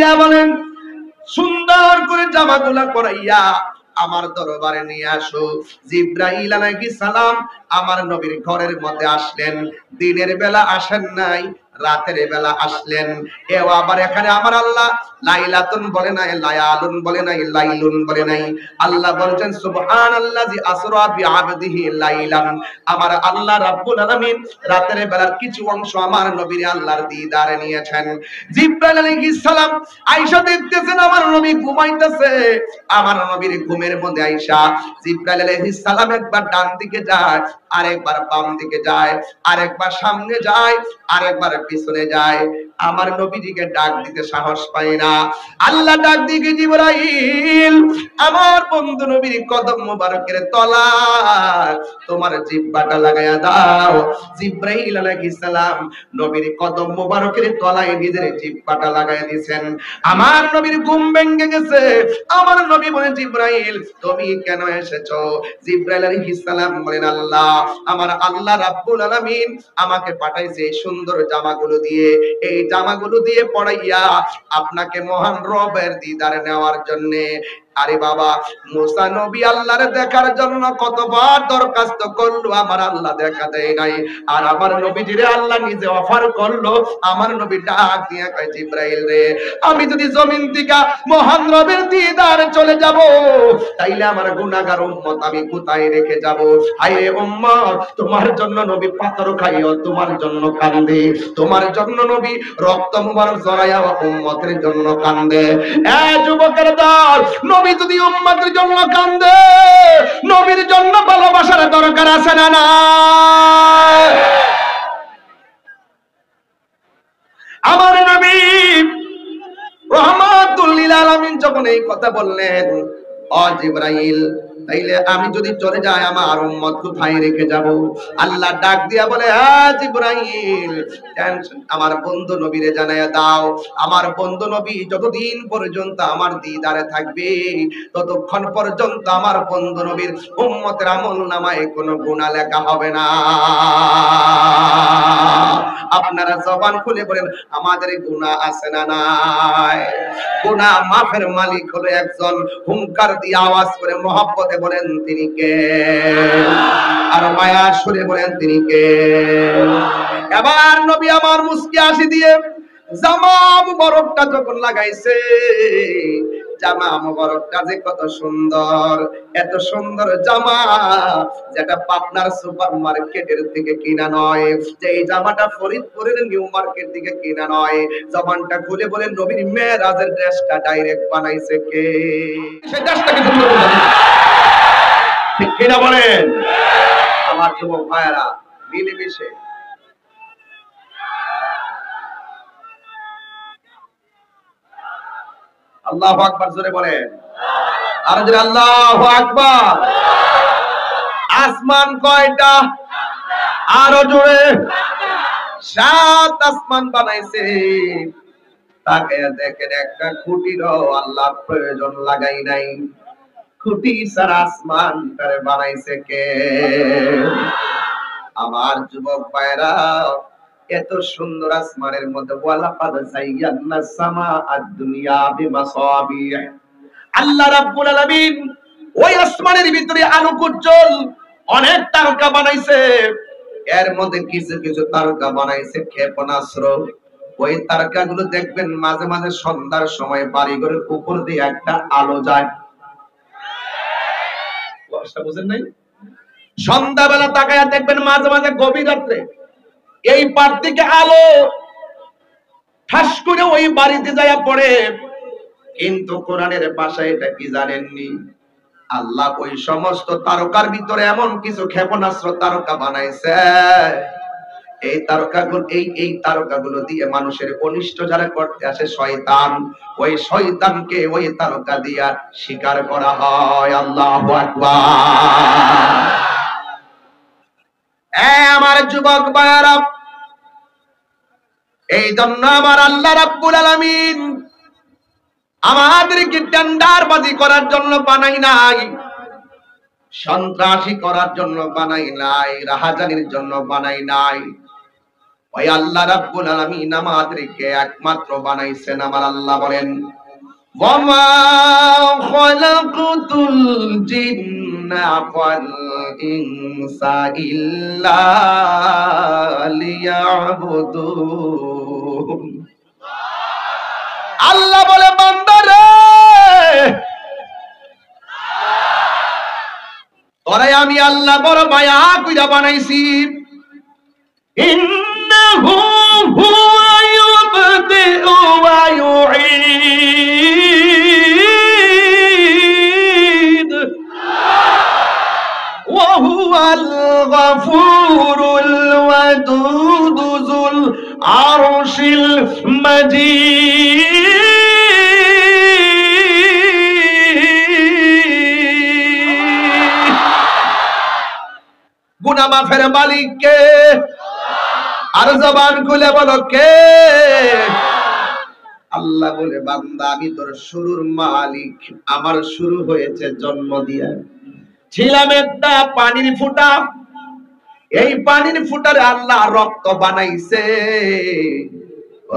দিয়া বলেন সুন্দর করে জামাগুলা পরাইয়া আমার দরবারে নিয়ে আসো। জিবরাইল আলাইহিস সালাম আমার নবীর ঘরের মধ্যে আসলেন। দিনের বেলা আসেন নাই, রাতের বেলা আসলেন। এও আবার এখানে আমার আল্লাহ লাইলাতুন বলে নাই, লায়ালুন বলে নাই, লাইলুন বলে নাই। আল্লাহ বলছেন সুবহানাল্লাযী আসরা বিআবদিহি লাইলান। আমার আল্লাহ রাব্বুল আলামিন রাতের বেলার কিছু অংশ আমার নবীর আল্লাহর দিদারে নিয়েছেন। জিবরাইল আলাইহিস সালাম আয়েশা দেখতেছেন আমার নবী ঘুমাইতেছে। আমার নবীর ঘুমের মধ্যে আয়েশা জিবরাইল আলাইহিস সালাম একবার ডান দিকে যায়, আরেকবার বাম দিকে যায়, আরেকবার সামনে যায়, আরেকবার পিছনে যায়। আমার নবীজিকে ডাক দিতে সাহস পায় না। আল্লাহ ডাক দিকে জিবরাইল আমার বন্ধু নবীর কদম মোবারকের তলায় তোমার জিহ্বাটা লাগায়া দাও। জিবরাইল আলাইহিস সালাম নবীর কদম মোবারকের তলায় নিজের জিহ্বাটা লাগায়া দিয়েছেন। আমার নবীর ঘুম ভেঙে গেছে। আমার নবী বলেন জিবরাইল তুমি কেন এসেছো? জিবরাইল আলাইহিস সালাম বলেন আল্লাহ আমার আল্লাহ রাব্বুল আলামিন আমাকে পাঠাইছে এই সুন্দর জামাগুলো দিয়ে, এই জামাগুলো দিয়ে পড়াইয়া আপনাকে মহান রবের দিদার নেওয়ার জন্য। আরে বাবা মুসা নবী আল্লাহর দেখার জন্য কতবার দরখাস্ত করলো, আমার আল্লাহ দেখা দেয় নাই। আর আমার নবীজিরে আল্লাহ নিজে অফার করলো। আমার নবী ডাক দিয়ে কয় জিবরাইল রে আমি যদি জমিন থেকে মহান রবের দিদারে চলে যাব তাইলে আমার গুনাহগার উম্মত আমি কোথায় রেখে যাব? হায় রে উম্মত তোমার জন্য নবী পাথর খাইও, তোমার জন্য কান্দে, তোমার জন্য নবী রক্ত মুবারক জড়াইয়া উম্মতের জন্য কান্দে। এ যুবকের দল নবী যদি উম্মতের জন্য কান্দে নবীর জন্য ভালোবাসার দরকার আছে না না? আমার নবী রাহমাতুল লিল আলামিন যখন এই কথা বললেন ও জিবরাইল তাইলে আমি যদি চলে যাই আমার উম্মত কোথায় রেখে যাব? আল্লাহ ডাক দিয়া বলে হ্যাঁ জিবরাইল টেনশন আমার বন্ধু নবীরে জানায়া দাও আমার বন্ধু নবী যতদিন পর্যন্ত আমার দিদারে থাকবে ততক্ষণ পর্যন্ত আমার বন্ধু নবীর উম্মতের আমলনামায় কোনো গুনাহ লেখা হবে না। আপনারা জবান খুলে বলেন আমাদের গুনাহ আছে না নাই? গুনাহ মাফের মালিক হলো একজন। হুঙ্কার দিয়ে আওয়াজ করে মহব্বতে বলেন তিনি কে? আর মায়া সুরে বলেন তিনি কে? এবার নবী আমার মুস্কি হাসি দিয়ে জামা মুবারকটা যখন লাগাইছে, জামা মুবারকটা যে কত সুন্দর, এত সুন্দর জামা যেটা পাবনার সুপার মার্কেটের থেকে কিনা নয়, যে এই জামাটা ফরিদপুরের নিউ মার্কেট থেকে কিনা নয়। জামানটা খুলে বলেন নবীর মেরাজের ড্রেসটা ডাইরেক্ট বানাইছে কে? সেই ড্রেসটা কিন্তু ঠিক কিনা বলেন? আমার যুবক ভাইরা মিলেমিশে আল্লাহু আকবার জোরে বলেন, আর জোরে আল্লাহু আকবার। আসমান কয়টা? আরো জোরে। 7 আসমান বানাইছে। তাকে দেখেন একটা খুঁটিরও আল্লাহ প্রয়োজন লাগাই নাই। খুঁটি ছাড়া আসমান করে বানাইছে কে? আমার যুবক ভাইরা এত সুন্দর আসমানের মধ্যে ওয়ালা কাদ যায়্যানা সামা আদ-দুনিয়া বিমাসাবিহ। আল্লাহ রাব্বুল আলামিন ওই আসমানের ভিতরে আলোক উজ্জ্বল অনেক তারকা বানাইছে। এর মধ্যে কিছু কিছু তারকা বানাইছে ক্ষেপণাস্ত্র। ওই তারকাগুলো দেখবেন মাঝে মাঝে সন্ধ্যার সময় বাড়িঘরের উপর দিয়ে একটা আলো যায়। কথা বুঝেন নাই? সন্ধ্যাবেলা তাকায়া দেখবেন মাঝে মাঝে গভীর রাত্রে এই পার থেকে আলো ঠাস করে ওই বাড়িতে যায়া পড়ে। কিন্তু কোরআনের ভাষায় এটা কি জানেননি? আল্লাহ ওই সমস্ত তারকার ভিতরে এমন কিছু ক্ষেপণাস্ত্র তারকা বানাইছে, এই তারকাগুলো দিয়ে মানুষের অনিষ্ট যারা করতে আসে শয়তান, ওই শয়তানকে ওই তারকা দিয়া শিকার করা হয়। আল্লাহু আকবার। আমার যুবক ভাইরা এই জন্য আমার আল্লাহ রাব্বুল আলামিন আমাদেরকে টেন্ডারবাজি করার জন্য বানাই নাই, সন্ত্রাসী করার জন্য বানাই নাই, রাহাজানির জন্য বানাই নাই। ওই আল্লাহ রাব্বুল আলামিন আমাদেরকে একমাত্র বানাইছেন। আমার আল্লাহ বলেন, ওয়ামা খালাকাতুল জিন্না ওয়াল ইনসা ইল্লা লিয়াবুদুন। আল্লাহ বলে, বান্দারে তোরে আমি আল্লাহ বড় মায়া কইরা বানাইছি। ইন্নাহু হুয়া ইউবদিউ ওয়া ইউঈদ ওয়া হুয়াল গফুরুল ওয়াদুদ যুল আরশিল মাজিদ। গুনাহ মাফের মালিক কে? আর জবান খুলে বলো কে? আল্লাহ বলে, বান্দা আমি তোর শুরুর মালিক। আমার শুরু হয়েছে জন্ম দিয়া। ছিলাম একটা পানির ফুটা, এই পানির ফুটারে আল্লাহ রক্ত বানাইছে।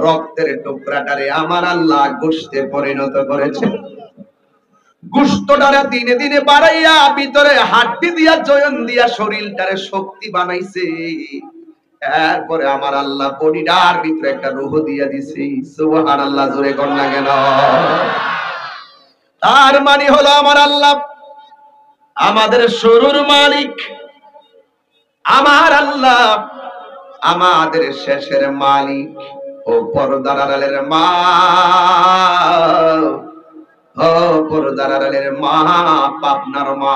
রক্তের টুকরাটারে আমার আল্লাহ গোশতে পরিণত করেছে। গোশতটারে দিনে দিনে বাড়াইয়া ভিতরে হাড্ডি দিয়া জয়েন দিয়া শরীরটারে শক্তি বানাইছে। এরপরে আমার আল্লাহ বডিটার ভিতরে একটা রূহ দিয়া দিছে। সুবহানাল্লাহ, জোরে কোন না কেন? তার মানে হলো আমার আল্লাহ আমাদের শুরুর মালিক, আমার আল্লাহ আমাদের শেষের মালিক। ও পর্দার আড়ালের মা, ও পর্দার আড়ালের মা, পাপনার মা,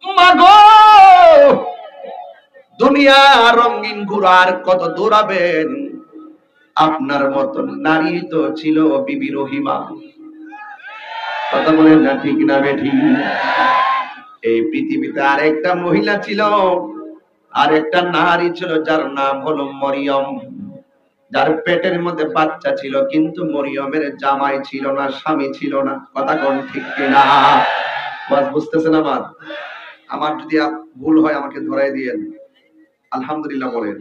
মাগো দুনিয়া রঙিন ঘুরার কত দৌড়াবেন। আপনার মতন নারী তো ছিল বিবি রহিমা। কথা বলেন না ঠিক না বেঠি? এই পৃথিবীতে আরেকটা মহিলা ছিল, আরেকটা নারী ছিল, যার নাম হলো মরিয়ম। যার পেটের মধ্যে বাচ্চা ছিল, কিন্তু মরিয়মের জামাই ছিল না, স্বামী ছিল না। কথা কোন ঠিক কিনা? বাস বুঝতেছেন? আমার যদি ভুল হয় আমাকে ধরাই দিয়েন। আলহামদুলিল্লাহ বলেন।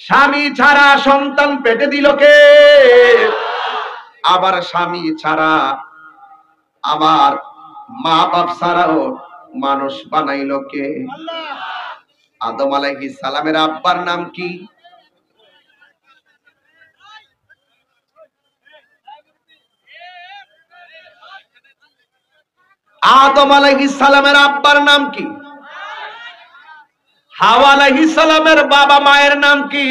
স্বামী ছাড়া সন্তান পেটে দিল কে? আবার স্বামী ছাড়া আমার মা বাপ ছাড়াও মানুষ বানাইল কে? আদম আলাইহিস সালামের আব্বার নাম কি? আদম আলাইহিস সালামের আব্বার নাম কি? হাওয়া আলাইহিস সালামের বাবা মায়ের নাম কি?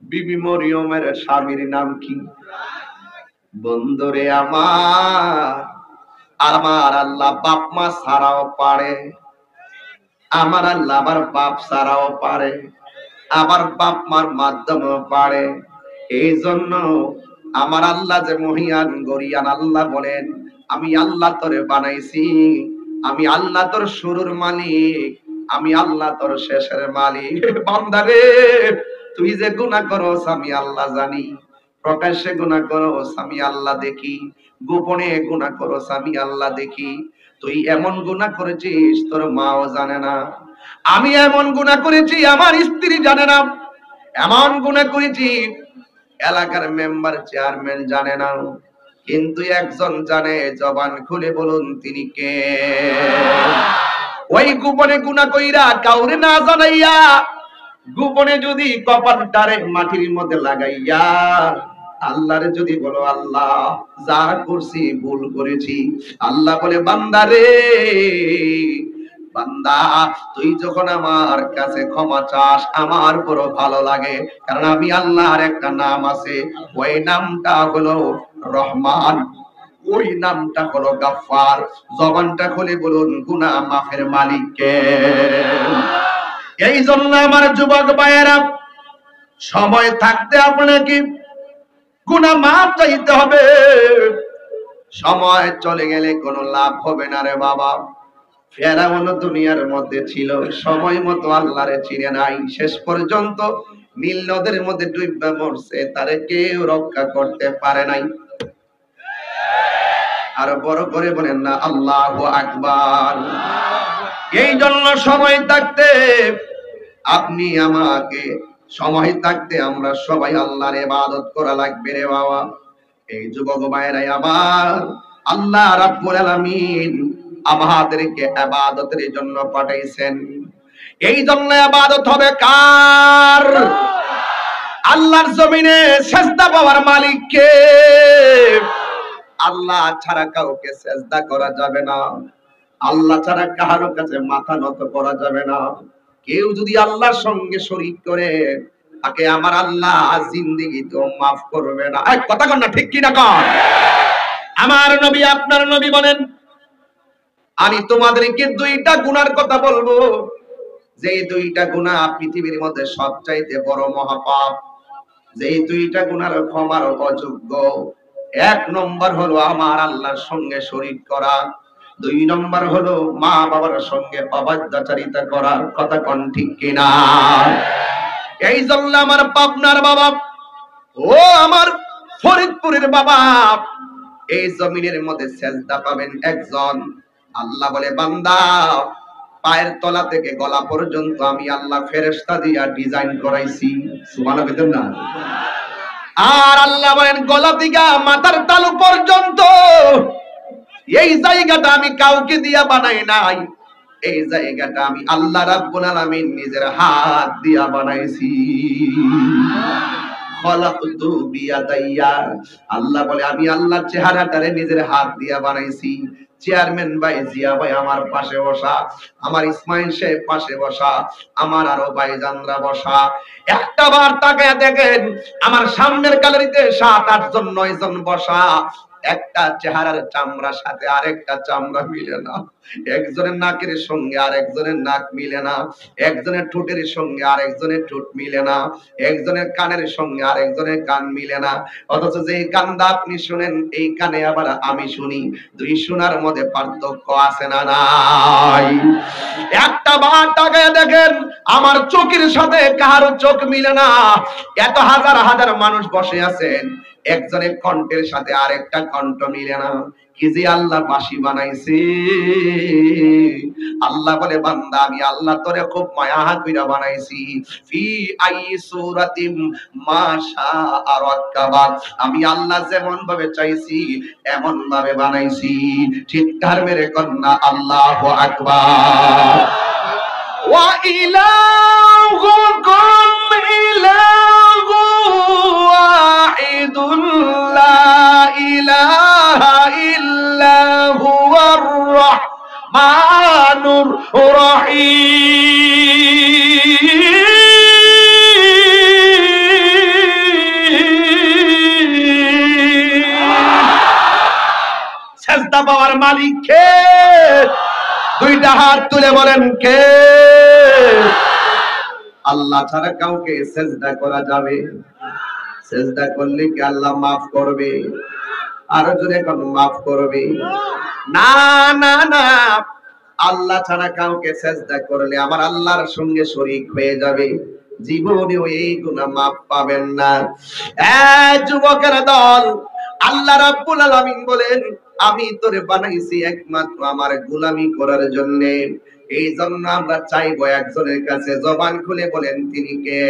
বিবি মরিয়মের স্বামীর নাম কি? বন্ধুরে আমার আল্লাহ বাপ মা ছাড়াও পারে। আমার আল্লাহ আমার বাপ ছাড়াও পারে, আমার বাপ মার মাধ্যমেও পারে। এই জন্য আমার আল্লাহ যে মহিয়ান গরিয়ান, আল্লাহ বলেন, আমি আল্লাহ তোরে বানাইছি। আমি আল্লাহ তোর শুরুর মালিক, আমি আল্লাহ তোর শেষের মালিক। বান্দারে তুই যে গুনাহ করস আমি আল্লাহ জানি, প্রকাশ্যে গুনাহ করস আমি আল্লাহ দেখি, গোপনে গুনাহ করস আমি আল্লাহ দেখি। তুই এমন গুনাহ করেছিস তোর মাও জানে না, আমি এমন গুনাহ করেছি আমার স্ত্রী জানে না, এমন গুনাহ করেছি এলাকার মেম্বার চেয়ারম্যান জানে না, কিন্তু একজন জানে। জবান খুলে বলুন তিনি কে? ওই গোপনে গুনাহ কইরা কাউরে না জানাইয়া, গোপনে যদি কপালটারে মাটির মধ্যে লাগাইয়া আল্লাহরে যদি বলো, আল্লাহ যা করছি ভুল করেছি, আল্লাহ বলে, বান্দারে বান্দা তুই যখন আমার কাছে ক্ষমা চাস আমার বড় ভালো লাগে। কারণ আমি আল্লাহর একটা নাম আছে, ওই নামটা হলো রহমান, ওই নামটা হলো গাফফার। জবানটা খুলে বলুন গুনাহ মাফের মালিক কে? এই জন্য আমার যুবক ভাইয়েরা, সময় থাকতে আপনাকে গুনাহ মাফ চাইতে হবে। সময় চলে গেলে কোনো লাভ হবে না রে বাবা। ফেরাউন দুনিয়ার মধ্যে ছিল, সময় মতো আল্লাহরে চিনে নাই, শেষ পর্যন্ত নীল নদের মধ্যে ডুবে মরছে, তারে কেউ রক্ষা করতে পারে নাই। আর বড় করে বলেন না আল্লাহু আকবার। এই জন্য সময় থাকতে আপনি আমাকে সময় থাকতে আমরা সবাই আল্লাহর ইবাদত করা লাগবে রে বাবা। এই যুবক ভাইরা আবার আল্লাহ রাব্বুল আলামিন আমাদেরকে ইবাদতের জন্য পাঠাইছেন। এই জন্য ইবাদত হবে কার? আল্লাহর জমিনে সিজদা পাওয়ার মালিক কে? আল্লাহ ছাড়া কাউকে সিজদা করা যাবে না, আল্লাহ ছাড়া কারো কাছে মাথা নত করা যাবে না। কেউ যদি আল্লাহর সঙ্গে শরীক করে তাকে আমার আল্লাহ জিন্দেগিতেও মাফ করবে না। এই কথা কন না, ঠিক কি না কন? আমার নবী আপনার নবী বলেন, আমি তোমাদেরকে দুইটা গুনার কথা বলবো, যে দুইটা গুনাহ পৃথিবীর মধ্যে সবচাইতে বড় মহাপাপ, যে দুইটা গুনার ক্ষমার অযোগ্য। এক নম্বর হলো আমার আল্লাহর সঙ্গে শরীক করা, দুই নম্বর হলো মা বাবার সঙ্গে অবাধ্যচারিতা করার। কথা কোন ঠিক কিনা? এই জন্য আমার পাবনার বাবা, ও আমার ফরিদপুরের বাবা, এই জমিনের মধ্যে সেজদা পাবেন একজন। আল্লাহ বলে, বান্দা পায়ের তলা থেকে গলা পর্যন্ত আমি আল্লাহ ফেরেশতা দিয়া ডিজাইন করাইছি। সুবহানাল্লাহ না? আর আল্লাহ বলেন, গলা থেকে মাথার তালু পর্যন্ত এই জায়গাটা আমি কাউকে দিয়া বানাই নাই, এই জায়গাটা আমি আল্লাহ রাব্বুল আলামিন নিজের হাত দিয়া বানাইছি। খলাকতু বিয়াদাইয়া, আল্লাহ বলে আমি আল্লাহর চেহারাটারে নিজের হাত দিয়া বানাইছি। চেয়ারম্যান ভাই জিয়া ভাই আমার পাশে বসা, আমার ইসমাইল সাহেব পাশে বসা, আমার আরো ভাইজানরা বসা, একটা বার তাকায় দেখেন আমার সামনের গ্যালারিতে 7-8 জন 9 জন বসা। একটা চেহারার চামড়ার সাথে আরেকটা চামড়া মিলে না, একজনের নাকের সঙ্গে আরেকজনের নাক মিলে না, একজনের ঠোঁটের সঙ্গে আরেকজনের ঠোঁট মিলে না, একজনের কানের সঙ্গে আরেকজনের কান মিলে না। অথচ যে কানটা আপনি শুনেন, এই কানে আবার আমি শুনি। দুই শোনার মধ্যে পার্থক্য আছে না নাই? একটা বার তাকায় দেখেন আমার চোখের সাথে কারো চোখ মিলে না। এত হাজার হাজার মানুষ বসে আছেন, একজনের কণ্ঠের সাথে আরেকটা কণ্ঠ মিলে না। কি যে আল্লাহ বাঁশি বানাইছে। আল্লাহ বলে, বান্দা আমি আল্লাহ তোরে খুব মায়া কইরা বানাইছি। ফি আই সূরাতিম মা শাআ রাক্কাবাক, আমি আল্লাহ যেমন ভাবে চাইছি এমন ভাবে বানাইছি। চিৎকার মেরে কন্না আল্লাহু আকবার। ওয়া ইলাহুকুম ইলাহু ওয়াহিদুন লা ইলাহা ইল্লা হুয়ার রাহমানুর রহিম। সিজদা পাওয়ার মালিক কে? দুইটা হাত তুলে বলেন কে? আল্লাহ ছাড়া কাউকে সিজদা করা যাবে? সিজদা করলে কি আল্লাহ মাফ করবে? আরো জোরে কোন মাফ করবে? না না না, আল্লাহ ছাড়া কাউকে সিজদা করলে আমার আল্লাহর সঙ্গে শরীক হয়ে যাবে, জীবনেও এই গুনাহ মাফ পাবেন না। যুবকের দল, আল্লাহ রাব্বুল আলামিন বলেন, আমি তোরে বানাইছি একমাত্র আমার গোলামি করার জন্য। এই জন্য আমরা চাইবো একজনের কাছে জবান খুলে বলেন তিনি কে?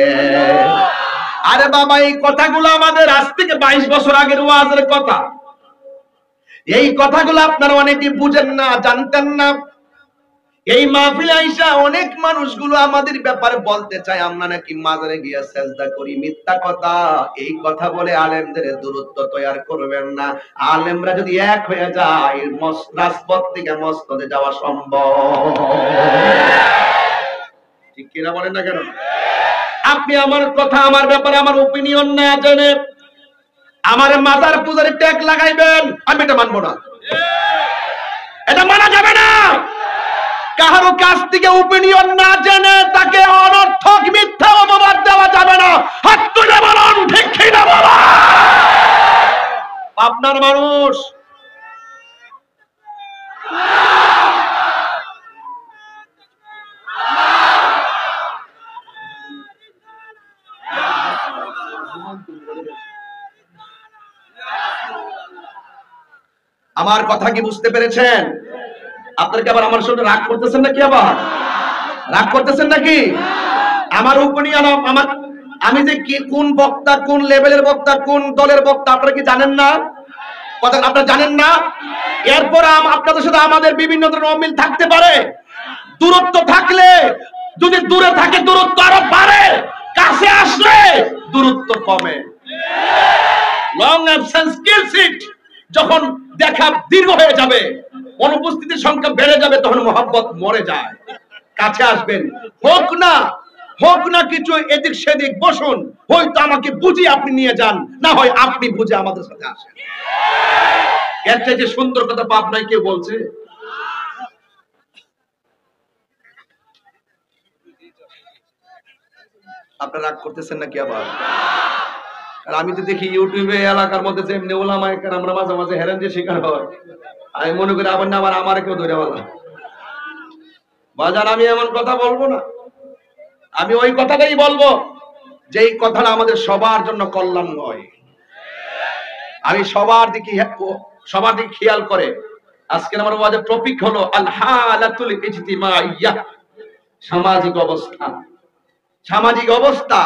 আরে বাবা, এই কথাগুলো আমাদের আজ থেকে 22 বছর আগের ওয়াজের কথা। এই কথাগুলো আপনারা অনেকে বুঝেন না, জানতেন না। এই মাহফিলে আইসা অনেক মানুষগুলো আমাদের ব্যাপারে বলতে চায় আমরা নাকি মাজারে গিয়ে সিজদা করি। মিথ্যা কথা। এই কথা বলে আলেমদের দূরত্ব তৈরি করবেন না। আলেমরা যদি এক হয়ে যায়, রাজপথ থেকে মসনদে যাওয়া সম্ভব। ঠিক কিনা বলেন না কেন? আপনি আমার কথা, আমার ব্যাপারে আমার ওপিনিয়ন না জেনে আমার মাজার পূজারে ট্যাগ লাগাইবেন, আমি এটা মানবো না। এটা মানা যাবে না। কারো কাছ থেকে ওপিনিয়ন না জেনে তাকে অনর্থক মিথ্যা অপবাদ দেওয়া যাবে না। হাত তুলে বলুন ঠিক কিনা বলা। আপনার মানুষ আমার কথা কি বুঝতে পেরেছেন? আপনার কি আবার আমার সঙ্গে রাগ করতেছেন নাকি? আবার রাগ করতেছেন নাকি? আমার উপনিয়ন আমার, আমি যে কি কোন বক্তা, কোন লেভেলের বক্তা, কোন দলের বক্তা আপনারা কি জানেন না? কথা আপনারা জানেন না? এরপর আপনাদের সাথে আমাদের বিভিন্ন ধরনের অমিল থাকতে পারে, দূরত্ব থাকলে, যদি দূরে থাকে দূরত্ব আরো বাড়ে, কাছে আসলে দূরত্ব কমে। লং অ্যাবসেন্স কিলস ইট। যখন দেখা দীর্ঘ হয়ে যাবে, অনুপস্থিতির সংখ্যা বেড়ে যাবে, তখন মহব্বত মরে যায়। কাছে আসবেন, হোক না কিছু এদিক সেদিক, বসুন, হয়তো আমাকে বুঝিয়ে আপনি নিয়ে যান, না হয় আপনি বুঝে আমাদের সাথে আসেন। এর চাইতে সুন্দর কথা পাবনায় কেউ বলছে? আপনারা রাগ করতেছেন নাকি আবার? আর আমি তো দেখি ইউটিউবে এলাকার মধ্যে যে এমনি ওলামায়ে কেরামরা মাঝে মাঝে হেরেঞ্জের শিকার হয়, আমি মনে করি আবার না আবার আমার কেউ ধরে বলা। বাজার আমি এমন কথা বলবো না, আমি ওই কথাটাই বলবো যে এই কথাটা আমাদের সবার জন্য কল্যাণ নয়। আমি সবার দিকে খেয়াল করে আজকের আমার ওয়াজের টপিক হলো আল হালাতুল ইজতিমাইয়া, সামাজিক অবস্থা। সামাজিক অবস্থা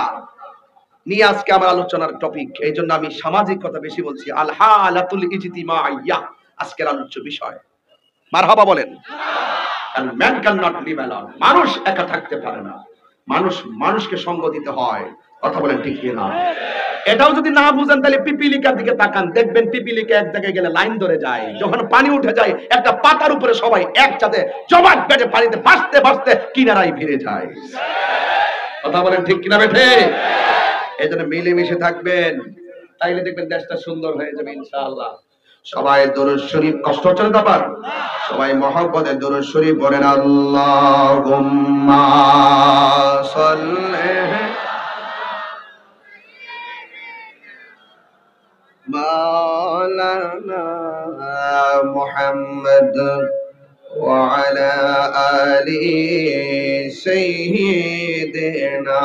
নিয়ে আজকে আমার আলোচনার টপিক, এই জন্য আমি সামাজিক কথা বেশি বলছি। আল হালাতুল ইজতিমাইয়া আজকের আলোচ্য বিষয়। মারহাবা বলেন। Man can not live alone. মানুষ একা থাকতে পারে না, মানুষকে সঙ্গ দিতে হয়। কথা বলেন ঠিক কি না? এটাও যদি না বুঝেন তাহলে পিপিলিকার দিকে তাকান, দেখবেন পিপিলিকা এক জায়গায় গেলে লাইন ধরে যায়, যখন পানি উঠে যায় একটা পাতার উপরে সবাই একসাথে জমাট বেঁধে পানিতে ভাসতে ভাসতে কিনারায় ফিরে যায়। কথা বলেন ঠিক কিনা বেঠে? এই জন্য মিলেমিশে থাকবেন, তাইলে দেখবেন দেশটা সুন্দর হয়ে যাবে ইনশাআল্লাহ। সবাই দরুদ শরীফ, কষ্ট হচ্ছে না ব্যাপার, সবাই মহব্বতে দরুদ শরীফ পড়েন। আল্লাহুম্মা সাল্লি মাওলানা মুহাম্মদ ওয়া আলা আলি সাইয়্যিদিনা।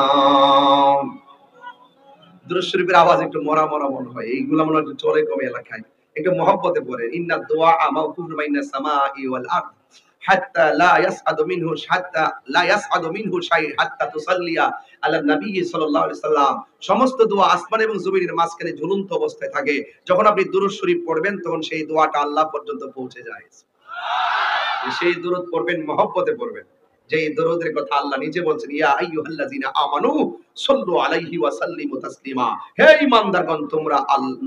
দরুদ শরীফের আওয়াজ একটু মরা মরা মনে হয়, এইগুলা মনে হয় চলে কমে এলাকায়। একটু মহব্বতে পড়ে। ইন্না দুআ মাওকুফুন বাইনা সামাই ওয়াল আরদ হাত্তা লা ইয়াসআদু মিনহু শাই হাত্তা তুসাল্লিয়া আলা নবী সাল্লাল্লাহু আলাইহি সাল্লাম। সমস্ত দোয়া আসমান এবং জমিনের মাঝখানে ঝুলন্ত অবস্থায় থাকে। যখন আপনি দুরূদ শরীফ পড়বেন তখন সেই দোয়াটা আল্লাহ পর্যন্ত পৌঁছে যায়। সেই দুরূদ পড়বেন, মহব্বতে পড়বেন। যে দরুদের কথা আল্লাহ নিজে বলছেন, ইয়া আইয়ুহাল্লাযিনা আমানু সাল্লু আলাইহি ওয়া সাল্লিমু তাসলিমা। হে ঈমানদারগণ, তোমরা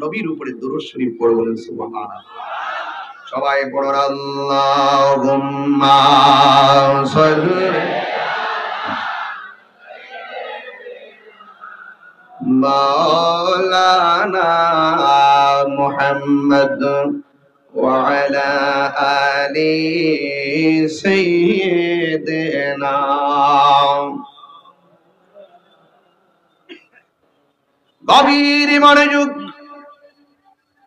নবীর উপরে দরুদ শরীফ পড়ো, বলেন সুবহানাল্লাহ। সবাই পড়ুন আল্লাহুম্মা সাল্লি মাওলানা মুহাম্মদ ওয়া আলা আলি সাইয়্যিদিনা। গভীর মনোযোগ।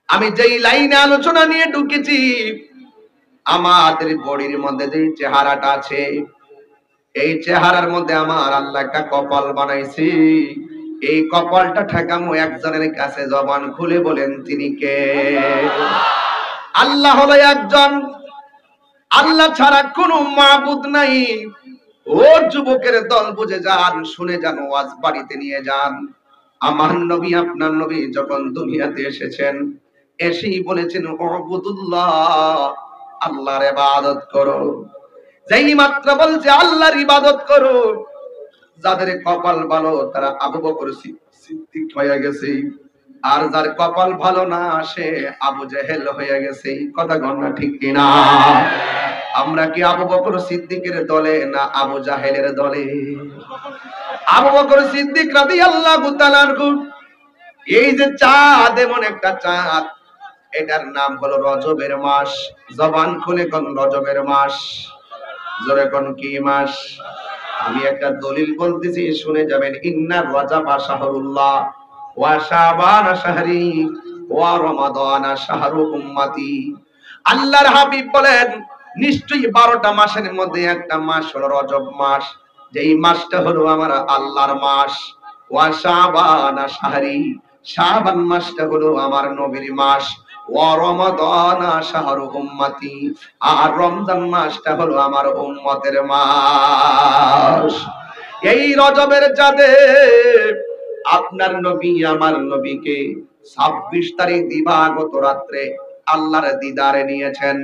আমি যেই লাইনে আলোচনা নিয়ে ঢুকেছি, আমাদের বডির মধ্যে যে চেহারাটা আছে, এই চেহারার মধ্যে আমার আল্লাহ একটা কপাল বানাইছি। এই কপালটা ঠেকামো একজনের কাছে, জবান খুলে বলেন তিনি কে? আল্লাহ হলো একজন, আল্লাহ ছাড়া কোনো মাবুদ নাই। ও যুবকের দল, বুঝে যান, শুনে যান, ওয়াজ বাড়িতে নিয়ে যান। আমার নবী, আপনার নবী যখন দুনিয়াতে এসেছেন, এসেই বলেছেন উবুদুল্লাহ, আল্লাহর ইবাদত করো। যেই মাত্র বলছে আল্লাহর ইবাদত করো, যাদের কপাল ভালো তারা আবু বকর সিদ্দিক হয়ে গেছে, আর যার কপাল ভালো না সে আবু জেহেল হয়ে গেছে। কথা গণনা ঠিক কিনা? আমরা কি আবু বকর সিদ্দিকের দলে না আবু জাহেলের দলে? আবু বকর সিদ্দিক রাদিয়াল্লাহু তাআলা আনহু, এই যে চাঁদ, এমন একটা চাঁদ, এটার নাম হলো রজবের মাস। জবান খুলে কোন রজবের মাস, জোরে কোন কি মাস? আমি একটা দলিল বলতেছি, শুনে যাবেন। ইন্না রজবা শাহরুল্লাহ ওয়া শাবান শাহরি ওয়া রমাদান শাহরু উম্মতি। আল্লাহর হাবিব বলেন, নিশ্চয়ই 12টা মাসের মধ্যে একটা মাস হলো রজব মাস, যেই মাসটা হলো আমার আল্লাহর মাস। ওয়া শাবান শাহরি, শাবান মাসটা হলো আমার নবীর মাস। ওয়া রমাদান শাহরু উম্মতি, আর রমজান মাসটা হলো আমার উম্মতের মাস। এই রজবের চাঁদে আপনার নবী আমার নবীকে 26 তারিখ দিবাগত রাত্রে আল্লাহর দিদারে নিয়েছেন।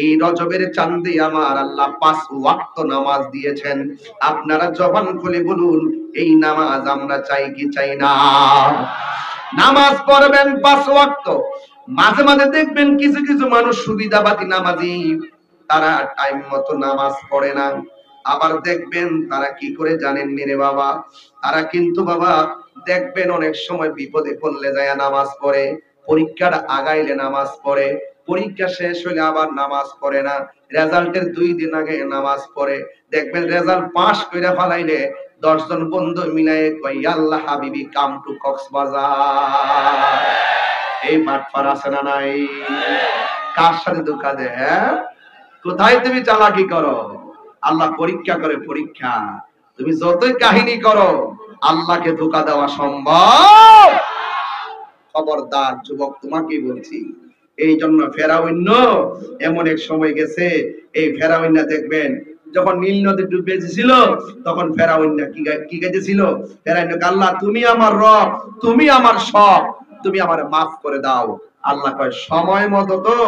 এই রজবের চাঁদে আমার আল্লাহ 5 ওয়াক্ত নামাজ দিয়েছেন। আপনারা জবান খুলে বলুন, এই নামাজ আমরা চাই কি চাই না? নামাজ পড়বেন 5 ওয়াক্ত। মাঝে মাঝে দেখবেন কিছু কিছু মানুষ সুবিধাবাদী নামাজি, তারা টাইম মতো নামাজ পড়ে না। আবার দেখবেন তারা কি করে জানেন রে বাবা, তারা কিন্তু বাবা দেখবেন অনেক সময় বিপদে পড়লে যায় নামাজ পড়ে, পরীক্ষার আগাইলে নামাজ পড়ে, পরীক্ষা শেষ হলে আবার নামাজ পড়ে না, রেজাল্টের 2 দিন আগে নামাজ পড়ে, দেখবেন রেজাল্ট পাস কইরা ফলাইলে 10 জন বন্ধু মিলায়ে কই আল্লাহ হাবিবি কাম টু কক্সবাজার। এই মাঠপার আছে না নাই? কার সাথে ধোঁকা দেয়? হ্যাঁ, কোথায় তুমি চালাকি করো? আল্লাহ পরীক্ষা করে, পরীক্ষা। তুমি যতই কাহিনী করো, আল্লাহকে ধোঁকা দেওয়া সম্ভব? খবরদার যুবক, তোমাকেই বলছি। এই জন্য ফেরাউন এমন এক সময় গেছে, এই ফেরাউন দেখবেন যখন নীল নদী ডুবে গেছিল, তখন ফেরাউন কি গাইতেছিল? ফেরাউন, আল্লাহ তুমি আমার রব, তুমি আমার সব, তুমি আমারে মাফ করে দাও। আল্লাহ কয় সময় মতো তো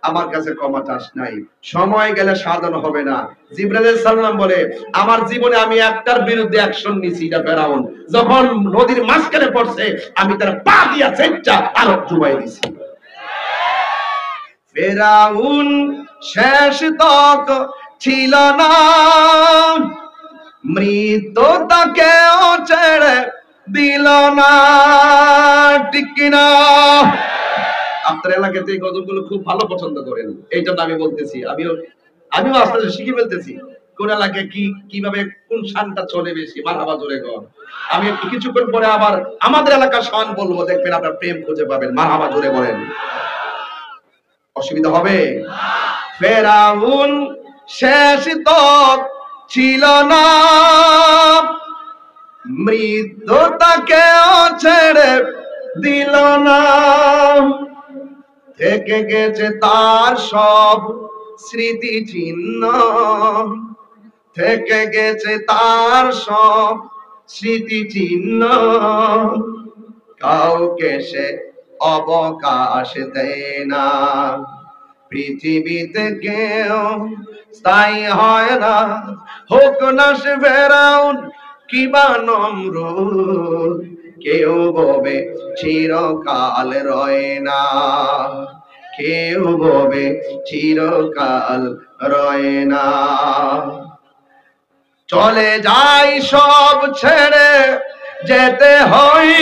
আমার কাছে ক্ষমা চাস নাই, সময় গেলে সাধন হবে না। জিবরাইল আলাইহিস সালাম বলে, আমার জীবনে আমি একটার বিরুদ্ধে অ্যাকশন নিছি, এটা ফেরাউন। যখন নদীর মাঝখানে পড়ছে, আমি তার পা দিয়া চেঁচা আরো ডুবাই দিছি। ফেরাউন শেষ তক ছিল না, মৃত্যু তাকেও ছেড়ে দিল না, ঠিক কিনা? আপনার এলাকাতে এই গজলগুলো খুব ভালো পছন্দ করেন, এই জন্য আমি বলতেছি। আমিও আসলে শিখে ফেলতেছি কোন এলাকায় কিভাবে কোন শানটা চলে বেশি। মারহাবা জোরে কর। আমি একটু কিছুক্ষণ পরে আবার আমাদের এলাকার শান বলবো, দেখবেন আপনার প্রেম খুঁজে পাবেন। মারহাবা জোরে বলেন, অসুবিধা হবে? ফেরাউন শেষ তক ছিল না, মৃত্যু তাকেও ছেড়ে দিল না, থেকে গেছে তার সব স্মৃতি চিহ্ন, থেকে গেছে তার সব স্মৃতি চিহ্ন, কাউকে সে অবকাশ দেয় না। পৃথিবীতে কেউ স্থায়ী হয় না, হোক না সে ফেরাউন কিবা নমরুদ, কেউ ববে চিরকাল রয় না, কেউ ববে চিরকাল রয় না। চলে যাই সব ছেড়ে যেতে হয়,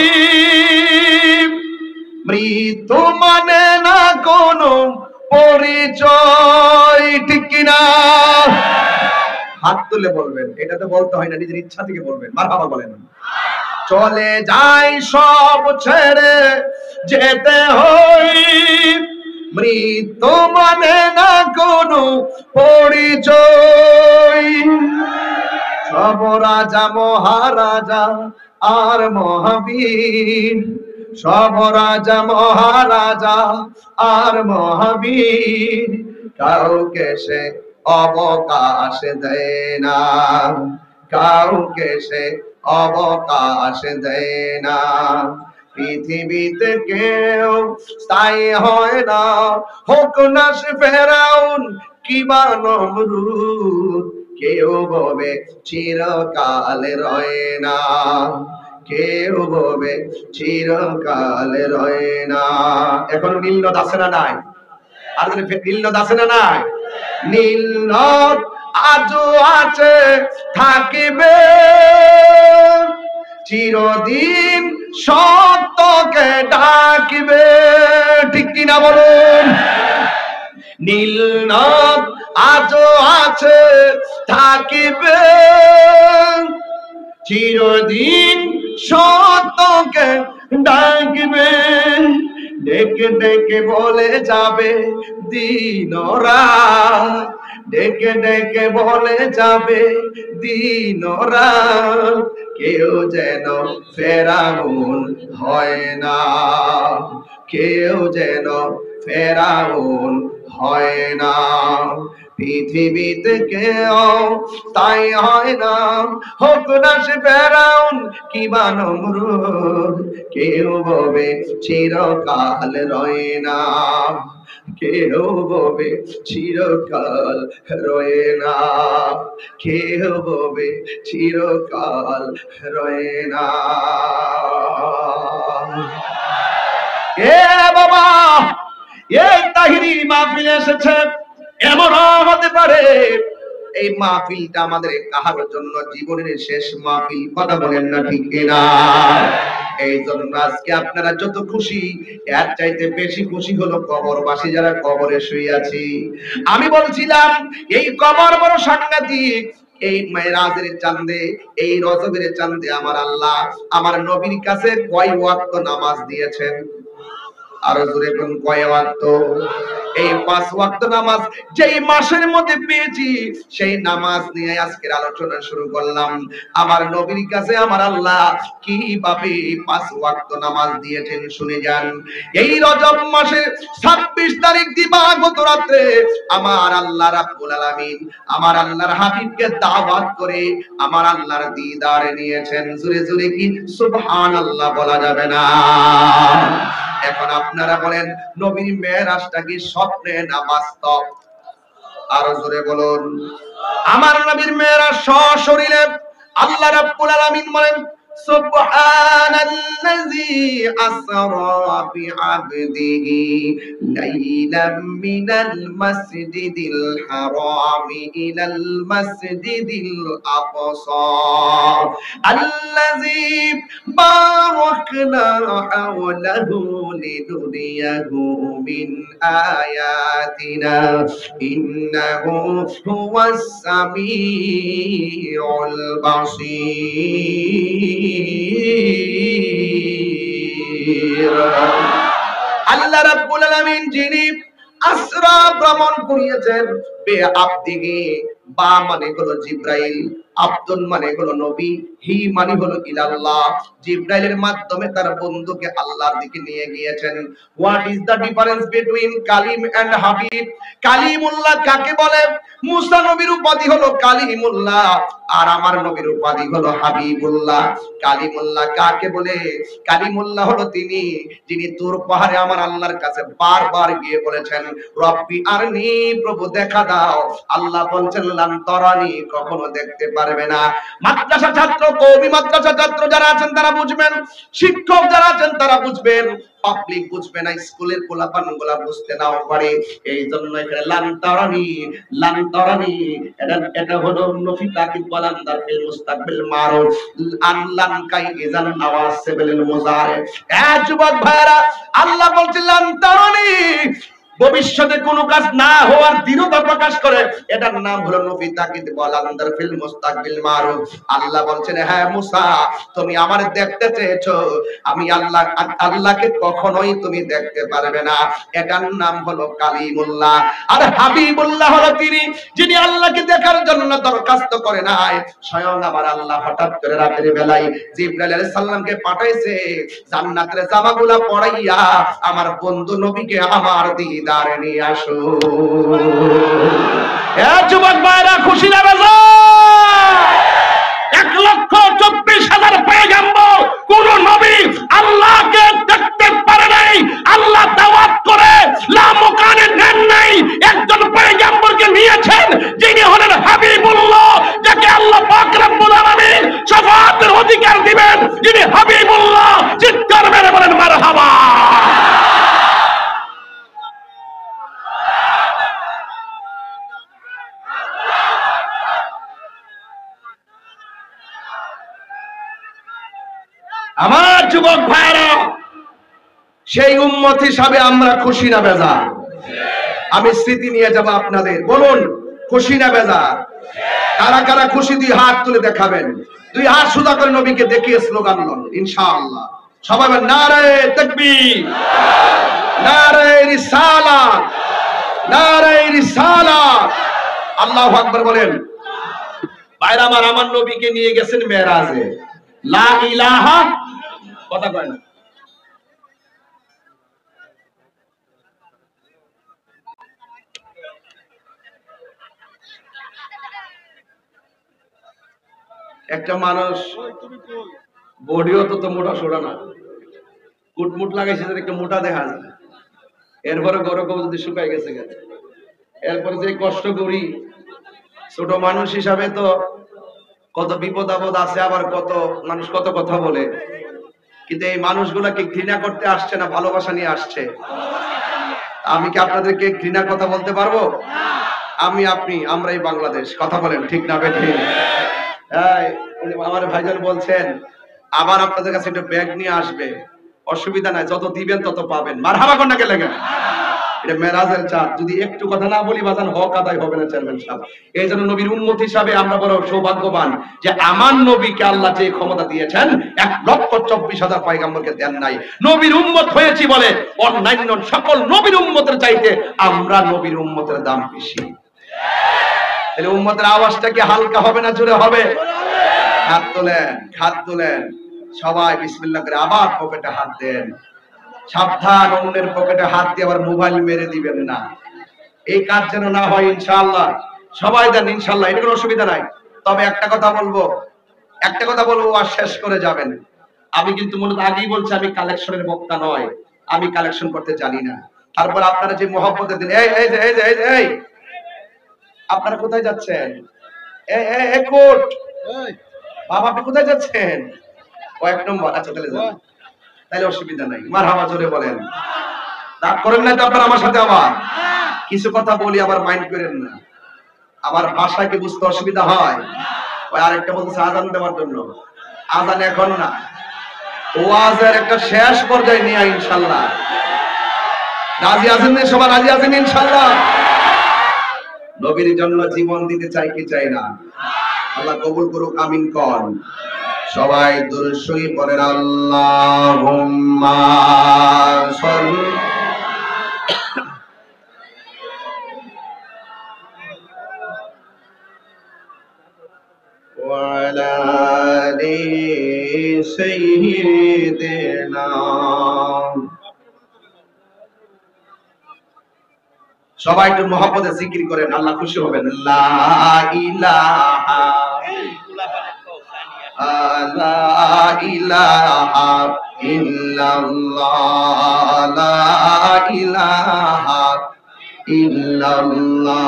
মৃত্যু মানে না কোনো পরিচয়, ঠিক কিনা? হাত তুলে বলবেন, এটা তো বলতে হয় না, নিজের ইচ্ছা থেকে বলবেন। মারহাবা বলেন। চলে যাই সব ছেড়ে যেতে হয়, মৃত্যু মানে না কোনো পরিচয়, সব রাজা মহারাজা আর মহাবীর, সব রাজা মহারাজা আর মহাবীর, কাউকে সে অবকাশ দেয় না, কাউকে সে অবকাশ দেয় না। পৃথিবীতে কেউ স্থায়ী হয় না, হোক না সে ফেরাউন কিবা নমরুদ, কেউ ববে চিরকাল রয় না, কেউ ববে চিরকাল রয় না। এখন নীলনদ আছে না নাই? আর নীলনদ আছে না নাই? নীলনদ আজও আছে, থাকিবে চিরদিন, সত্যকে ডাকিবে, ঠিক কিনা বলুন? নীলনদ আজও আছে, থাকিবে চিরদিন, সত্যকে ডাকিবে, ডেকে ডেকে বলে যাবে দিন রাত, ডেকে ডেকে বলে যাবে দিন রাত, কেউ যেন ফেরাউন হয় না, কেউ যেন ফেরাউন হয় না। পৃথিবীতে কেউ তাই হয় না, হোক না সে ফেরাউন কিবা নমরুদ, কেউ ববে চিরকাল রয় না, কেউ ববে চিরকাল রয় না, কেউ ববে চিরকাল রয় না। এ বাবা, এই তাহিরি মাহফিলে এসেছে, এমন হতে পারে এই মাহফিলটা আমাদের কাহার জন্য জীবনের শেষ মাহফিল। কথা বলেন না ঠিক কিনা? এই জন্য আজকে আপনারা যত খুশি, এর চাইতে বেশি খুশি হলো কবরবাসী যারা কবরে শুয়ে আছি। আমি বলছিলাম এই কবর বড় সাংঘাতিক। এই মেরাজের চাঁদে, এই রজবের চাঁদে আমার আল্লাহ আমার নবীর কাছে কয় ওয়াক্ত নামাজ দিয়েছেন? আরো জোরে কোন কয় ওয়াক্ত? এই 5 ওয়াক্ত নামাজ যেই মাসের মধ্যে পেয়েছি, সেই নামাজ নিয়ে আজকের আলোচনা শুরু করলাম। আমার নবীর কাছে আমার আল্লাহ কিভাবে 5 ওয়াক্ত নামাজ দিয়েছেন শুনে যান। এই রজব মাসের 26 তারিখ দিবাগত রাতে আমার আল্লাহ রাব্বুল আলামিন আমার আল্লাহর হাবিবকে দাওয়াত করে আমার আল্লাহর দিদার নিয়েছেন। জোরে জোরে কি সুবহানাল্লাহ বলা যাবে না? এখন আপনারা বলেন, নবীর মেরাজটা কি স্বপ্নে না বাস্তব? আরো জোরে বলুন। আমার নবীর মেরাজ সশরীরে। আল্লাহ রাব্বুল আলামিন বলেন, সুবহানাল্লাযী আসরা বিআবদিহি লাইলাম মিনাল মাসজিদিল হারামি ইলাল মাসজিদিল আকসা আল্লাযী বারাকনা হাওলাহু লিনুরিয়াহু মিন আয়াতিনা ইন্নাহু হুয়াস সামিউল বাসীর। আল্লাহ রাব্বুল আলামিন যিনি আসরা ভ্রমণ করিয়েছেন বেআবদিহি, বা মানে হলো জিব্রাইল, আব্দুল মানে হলো নবী, হি মানে হলো ইলাল্লাহ। জিব্রাইলের মাধ্যমে তার বন্ধুকে আল্লাহর দিকে নিয়ে গিয়েছেন। What is the difference between কালিম এন্ড হাবিব? কালিমুল্লাহ কাকে বলে? মুসা নবীর উপাধি হলো কালিমুল্লাহ, আর আমার নবীর উপাধি হলো হাবিবুল্লাহ। কালিমুল্লাহ কাকে বলে? কালিমুল্লাহ হলো তিনি যিনি তুর পাহাড়ে আমার আল্লাহর কাছে বারবার গিয়ে বলেছেন, রব্বি আরনি, প্রভু দেখা দাও। আল্লাহ বলছেন লান তারানি, কখনো দেখতে পারবে না। মাদ্রাসা ছাত্র, কওমি মাদ্রাসা ছাত্র যারা আছেন তারা বুঝবেন, শিক্ষক যারা আছেন তারা বুঝবেন, পাবলিক বুঝবে না, স্কুলের পোলাপানগুলা বুঝতে নাও পারে। এই জন্য এখানে লান তারানি, লান তারানি এটা হলো নফি তাকিদ বালান্দার ফিল মুস্তাকবিল মারুফ আনলান কাই ইজান আওয়াসিবিল মুজারে। এ যুবক ভাইরা, আল্লাহ বলছেন লান তারানি, ভবিষ্যতে কোনো কাজ না হওয়ার দৃঢ়তা প্রকাশ করে, এটার নাম হলো নফি তাকিদ বালান্দার ফিল মুস্তাকবিল মারুফ। আল্লাহ বলছেন, হ্যাঁ মুসা, তুমি আমার দেখতে চেয়েছো, আমি আল্লাহ, আল্লাহকে কখনোই তুমি দেখতে পারবে না। এটার নাম হলো কালিমুল্লাহ। আর হাবিবুল্লাহ হলো তিনি যিনি আল্লাহকে দেখার জন্য দরখাস্ত করে নাই। স্বয়ং আমার আল্লাহ হঠাৎ করে রাতের বেলায় জিবরাইল আলাইহিস সালামকে পাঠাইছে, জান্নাতের জামাগুলা পরাইয়া আমার বন্ধু নবীকে আমার দিদারে নিয়ে আসো। এ যুবক ভাইরা, খুশি না বেজা? 1,24,000 পয়গম্বর, কোন নবী আল্লাহকে দেখতে পারে নাই। আল্লাহ দাওয়াত করে লা মুকানে নেন নাই, একজন পয়গম্বরকে নিয়েছেন যিনি হলেন হাবিবুল্লাহ, যাকে আল্লাহ পাক রব্বুল আলামিন শাফাআতের অধিকার দিবেন, যিনি হাবিবুল্লাহ। চিৎকার মেরে বলেন মারহাবা। আমার যুবক ভাইরা, সেই উম্মত হিসাবে আমরা খুশি না বেজার? আমি স্মৃতি নিয়ে যাব আপনাদের, বলুন খুশি না বেজার? কারা কারা খুশি? 2 হাত তুলে দেখাবেন। 2 হাত সোজা করে নবীকে দেখিয়ে স্লোগান দিন ইনশাআল্লাহ। সবাই নারে তাকবীর, নারে রিসালাত, নারে রিসালাত। আল্লাহু আকবার বলেন। ভাইরা আমার, আমার নবীকে নিয়ে গেছেন মেরাজে। লা ইলাহা, কথা কয় না, একটা মানুষ বডিও তো মোটা সোটা না, কুটমুট লাগাইছে একটু মোটা দেখা যায়, এরপরে গরম যদি শুকাই গেছে গেছে, এরপরে যে কষ্ট করি ছোট মানুষ হিসাবে তো কত বিপদ আপদ আছে, আবার কত মানুষ কত কথা বলে, কিন্তু এই মানুষগুলাকে ঘৃণা করতে আসছে না ভালোবাসা নিয়ে আসছে। আমি কি আপনাদেরকে ঘৃণার কথা বলতে পারবো? আমি আপনি আমরাই বাংলাদেশ, কথা বলেন ঠিক না বেঠিক? আমার ভাইজান বলছেন আবার আপনাদের কাছে একটা ব্যাগ নিয়ে আসবে, অসুবিধা নাই, যত দিবেন তত পাবেন। মারহাবা কোন নাকি লেগে, এটা মেরাজের চাঁদ, যদি একটু কথা না বলি বাজান হক আদায় হবে না চেয়ারম্যান সাহেব। এই জন্য নবীর উম্মত হিসাবে আমরা বড় সৌভাগ্যবান যে আমার নবীকে আল্লাহ যে ক্ষমতা দিয়েছেন 1,24,000 পয়গম্বরকে দেন নাই। নবীর উম্মত হয়েছি বলে অন্যান্য সকল নবীর উম্মতের চাইতে আমরা নবীর উম্মতের দাম বেশি। তাহলে উম্মতের আওয়াজটা কি হালকা হবে না জোরে হবে? হাত তোলেন, হাত তোলেন সবাই বিসমিল্লাহ করে, আবার পকেটে হাত দেন। সাবধান, অন্যের পকেটে হাত দিয়ে আবার মোবাইল মেরে দিবেন না, এই কাজ যেন না হয় ইনশাআল্লাহ। সবাই দেন ইনশাআল্লাহ, এটা কোনো অসুবিধা নাই। তবে একটা কথা বলবো আর শেষ করে যাবেন। আমি কিন্তু মূলত আগেই বলছি আমি কালেকশনের বক্তা নয়, আমি কালেকশন করতে জানি না। তারপর আপনারা যে মহব্বতের দিন, এই আপনারা কোথায় যাচ্ছেন? এই কোট বাবা, আপনি কোথায় যাচ্ছেন? ও 1 নম্বর, আচ্ছা তাহলে যান, তাহলে অসুবিধা নাই। মারহাবা জোরে বলেন, রাগ করেন না তো আপনারা আমার সাথে? আবার কিছু কথা বলি আবার মাইন্ড করেন না, আমার ভাষাকে বুঝতে অসুবিধা হয়। ওই আরেকটা বলতেছে আজান দেওয়ার জন্য, আজান এখন না, ওয়াজের একটা শেষ পর্যায়ে নিয়ে ইনশাআল্লাহ। রাজি আছেন না সবাই? রাজি আছেন ইনশাআল্লাহ? নবীর জন্য জীবন দিতে চাই কি চাই না? আল্লাহ কবুল করুক, আমিন কোন। সবাই দুরূদ শরীফ পড়েন, আল্লাহুম্মা সাল্লি ওয়া আলা আলি সাইয়্যিদিনা। সবাই একটু মহব্বতে জিকির করেন, আল্লাহ খুশি হবেন। লা ইলাহা লা ইলাহা ইল্লাল্লাহ, লা ইলাহা ইল্লাল্লাহ,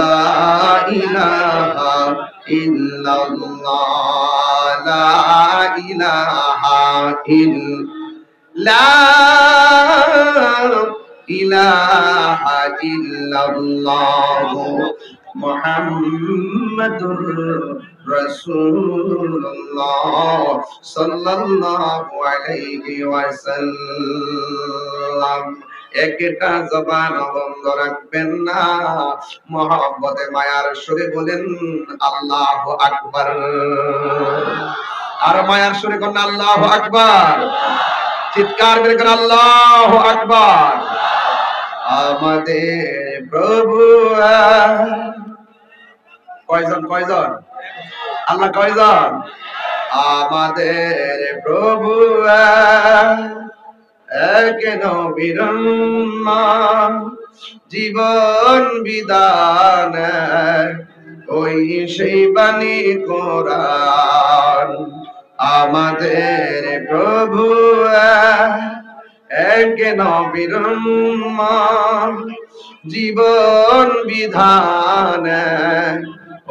লা ইলাহা ইল্লাল্লাহ, লা ইলাহা ইল্লাল্লাহ, ইলাহা ইল্লাল্লাহ মুহাম্মাদুর রাসূলুল্লাহ সাল্লাল্লাহু আলাইহি ওয়াসাল্লাম। একটা জবান বন্ধ রাখবেন না, মহব্বতে মায়ার সুরে বলেন আল্লাহু আকবার। আর মায়ার সুরে কোন আল্লাহু আকবার, চিৎকার করে কোন আল্লাহু আকবার। আমাদের প্রভু কয়জন? আল্লাহ কয়জন? আমাদের প্রভু এক নবীর জীবন বিধান, ওই সেই বাণী কোরআন। আমাদের প্রভু এক নবীর জীবন বিধান,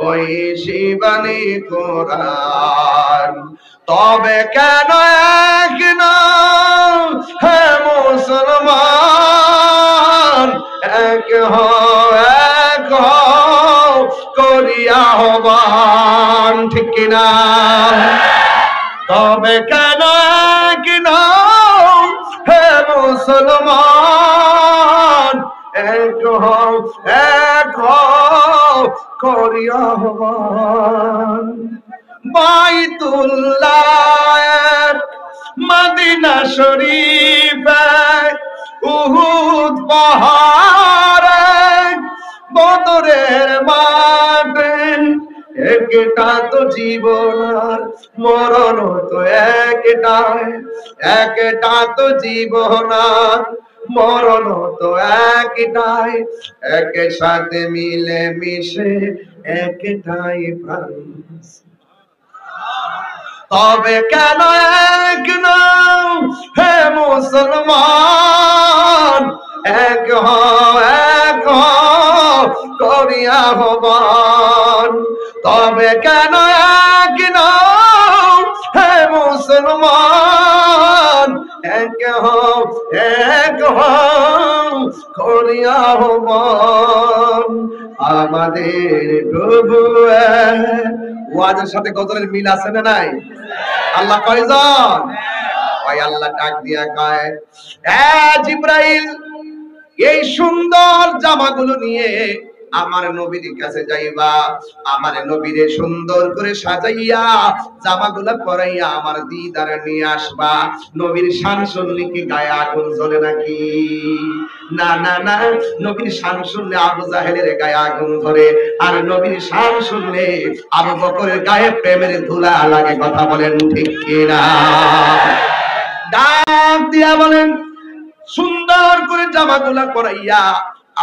ওই শিবানী কোরআন। তবে কেন এক না হে মুসলমান, এক করিয়া আহ্বান, ঠিক কিনা? তবে কেন এক না হে মুসলমান, এক করিয়া আহ্বান। বাইতুল্লাহ মদিনা শরীফ উহুদ পাহাড়ে বদরের মাঠে, একটা তো জীবন আর মরণ তো একটাই, একটা তো জীবন আর মরণ তো একটাই, একের সাথে মিলে মিশে একটাই প্রাণ। তবে কেন এক নও হে মুসলমান, এক হও করিয়া আহ্বান। তবে কেন এক নও হে মুসলমান, এক হও করিয়া আহ্বান। আমাদের প্রভু এক। ওয়াজের সাথে গজলের মিল আছে না নাই? আল্লাহ কয়জন? ভাই আল্লাহ ডাক দিয়া কয়, এ জিবরাইল, এই সুন্দর জামাগুলো নিয়ে আমার নবীর কাছে যাইবা, আমার নবীরে সুন্দর করে সাজাইয়া জামাগুলো পরাইয়া আমার দিদারে নিয়ে আসবা। নবীর শান শুনলে কি গায়ে আগুন জ্বলে নাকি? না না না, নবীর শান শুনলে আবু জাহেলের গায়ে আগুন ধরে, আর নবীর শান শুনলে আবু বকরের গায়ে প্রেমের ধুলা লাগে। কথা বলেন ঠিক কিনা? ডাক দিয়া বলেন, সুন্দর করে জামাগুলা পরাইয়া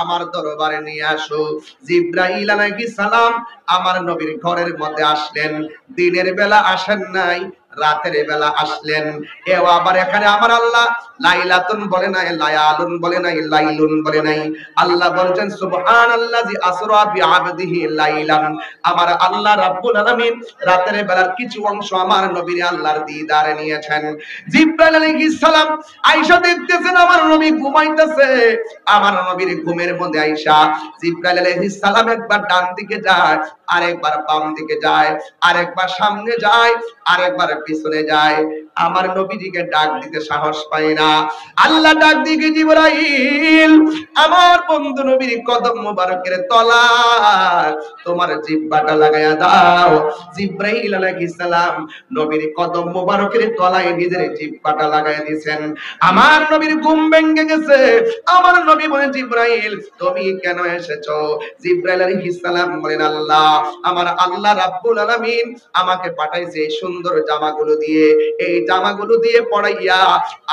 আমার দরবারে নিয়ে আসো। জিবরাইল আলাইহিস সালাম আমার নবীর ঘরের মধ্যে আসলেন। দিনের বেলা আসেন নাই, রাতের বেলা আসলেন। এও আবার এখানে আমার আল্লাহ লাইলাতুন বলে নাই, লায়ালুন বলে নাই, লাইলুন বলে নাই। আল্লাহ বলছেন সুবহানাল্লাযী আসরা বিআবদিহি লাইলান। আমার আল্লাহ রাব্বুল আলামিন রাতের বেলার কিছু অংশ আমার নবীর আল্লাহর দিদারে নিয়েছেন। জিবরাইল আলাইহিস সালাম আয়েশা দেখতেছেন আমার নবী ঘুমাইতেছে। আমার নবীর ঘুমের মধ্যে আয়েশা জিবরাইল আলাইহিস সালাম একবার ডান দিকে যায়, আরেকবার বাম দিকে যায়, আরেকবার সামনে যায়, আরেকবার পিছনে যায়। আমার নবীজিকে ডাক দিতে সাহস পায় না। আল্লাহ ডাক দিকে, জিবরাইল, আমার বন্ধু নবীর কদম মোবারকের তলায় তোমার জিহ্বাটা লাগায়া দাও। জিবরাইল আলাইহিস সালাম নবীর কদম মোবারকের তলায় নিজের জিহ্বাটা লাগায়া দিয়েছেন। আমার নবীর ঘুম ভেঙে গেছে। আমার নবী বলেন, জিবরাইল তুমি কেন এসেছো? জিবরাইল আলাইহিস সালাম বলেন, আল্লাহ, আমার আল্লাহ রাব্বুল আলামিন আমাকে পাঠাইছে এই সুন্দর জামাগুলো দিয়ে, এই জামাগুলো দিয়ে পড়াইয়া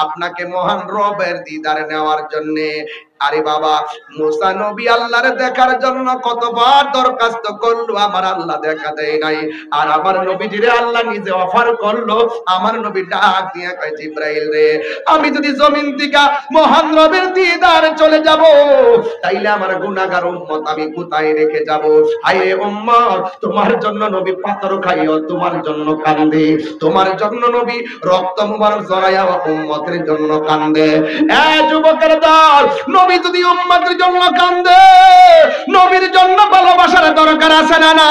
আপনাকে মহান রবের দিদার নেওয়ার জন্য। আরে বাবা, মুসা নবী আল্লাহর দেখার জন্য কতবার দরখাস্ত করলো, আমার আল্লাহ দেখা দেয় নাই। আর আমার নবীজিরে আল্লাহ নিজে অফার করলো। আমার নবী ডাক দিয়ে কয়, জিবরাইল রে, আমি যদি জমিন থেকে মহান রবের দিদারে চলে যাব, তাইলে আমার গুনাহগার উম্মত আমি কোথায় রেখে যাব? হায় উম্মত, তোমার জন্য নবী পাথর খাইও, তোমার জন্য কান্দে, তোমার জন্য নবী রক্ত মুবারক জড়াইয়া উম্মতের জন্য কান্দে। এ যুবকের দল, নবী যদি উম্মতের জন্য কান্দে, নবীর জন্য ভালোবাসার দরকার আছে না না?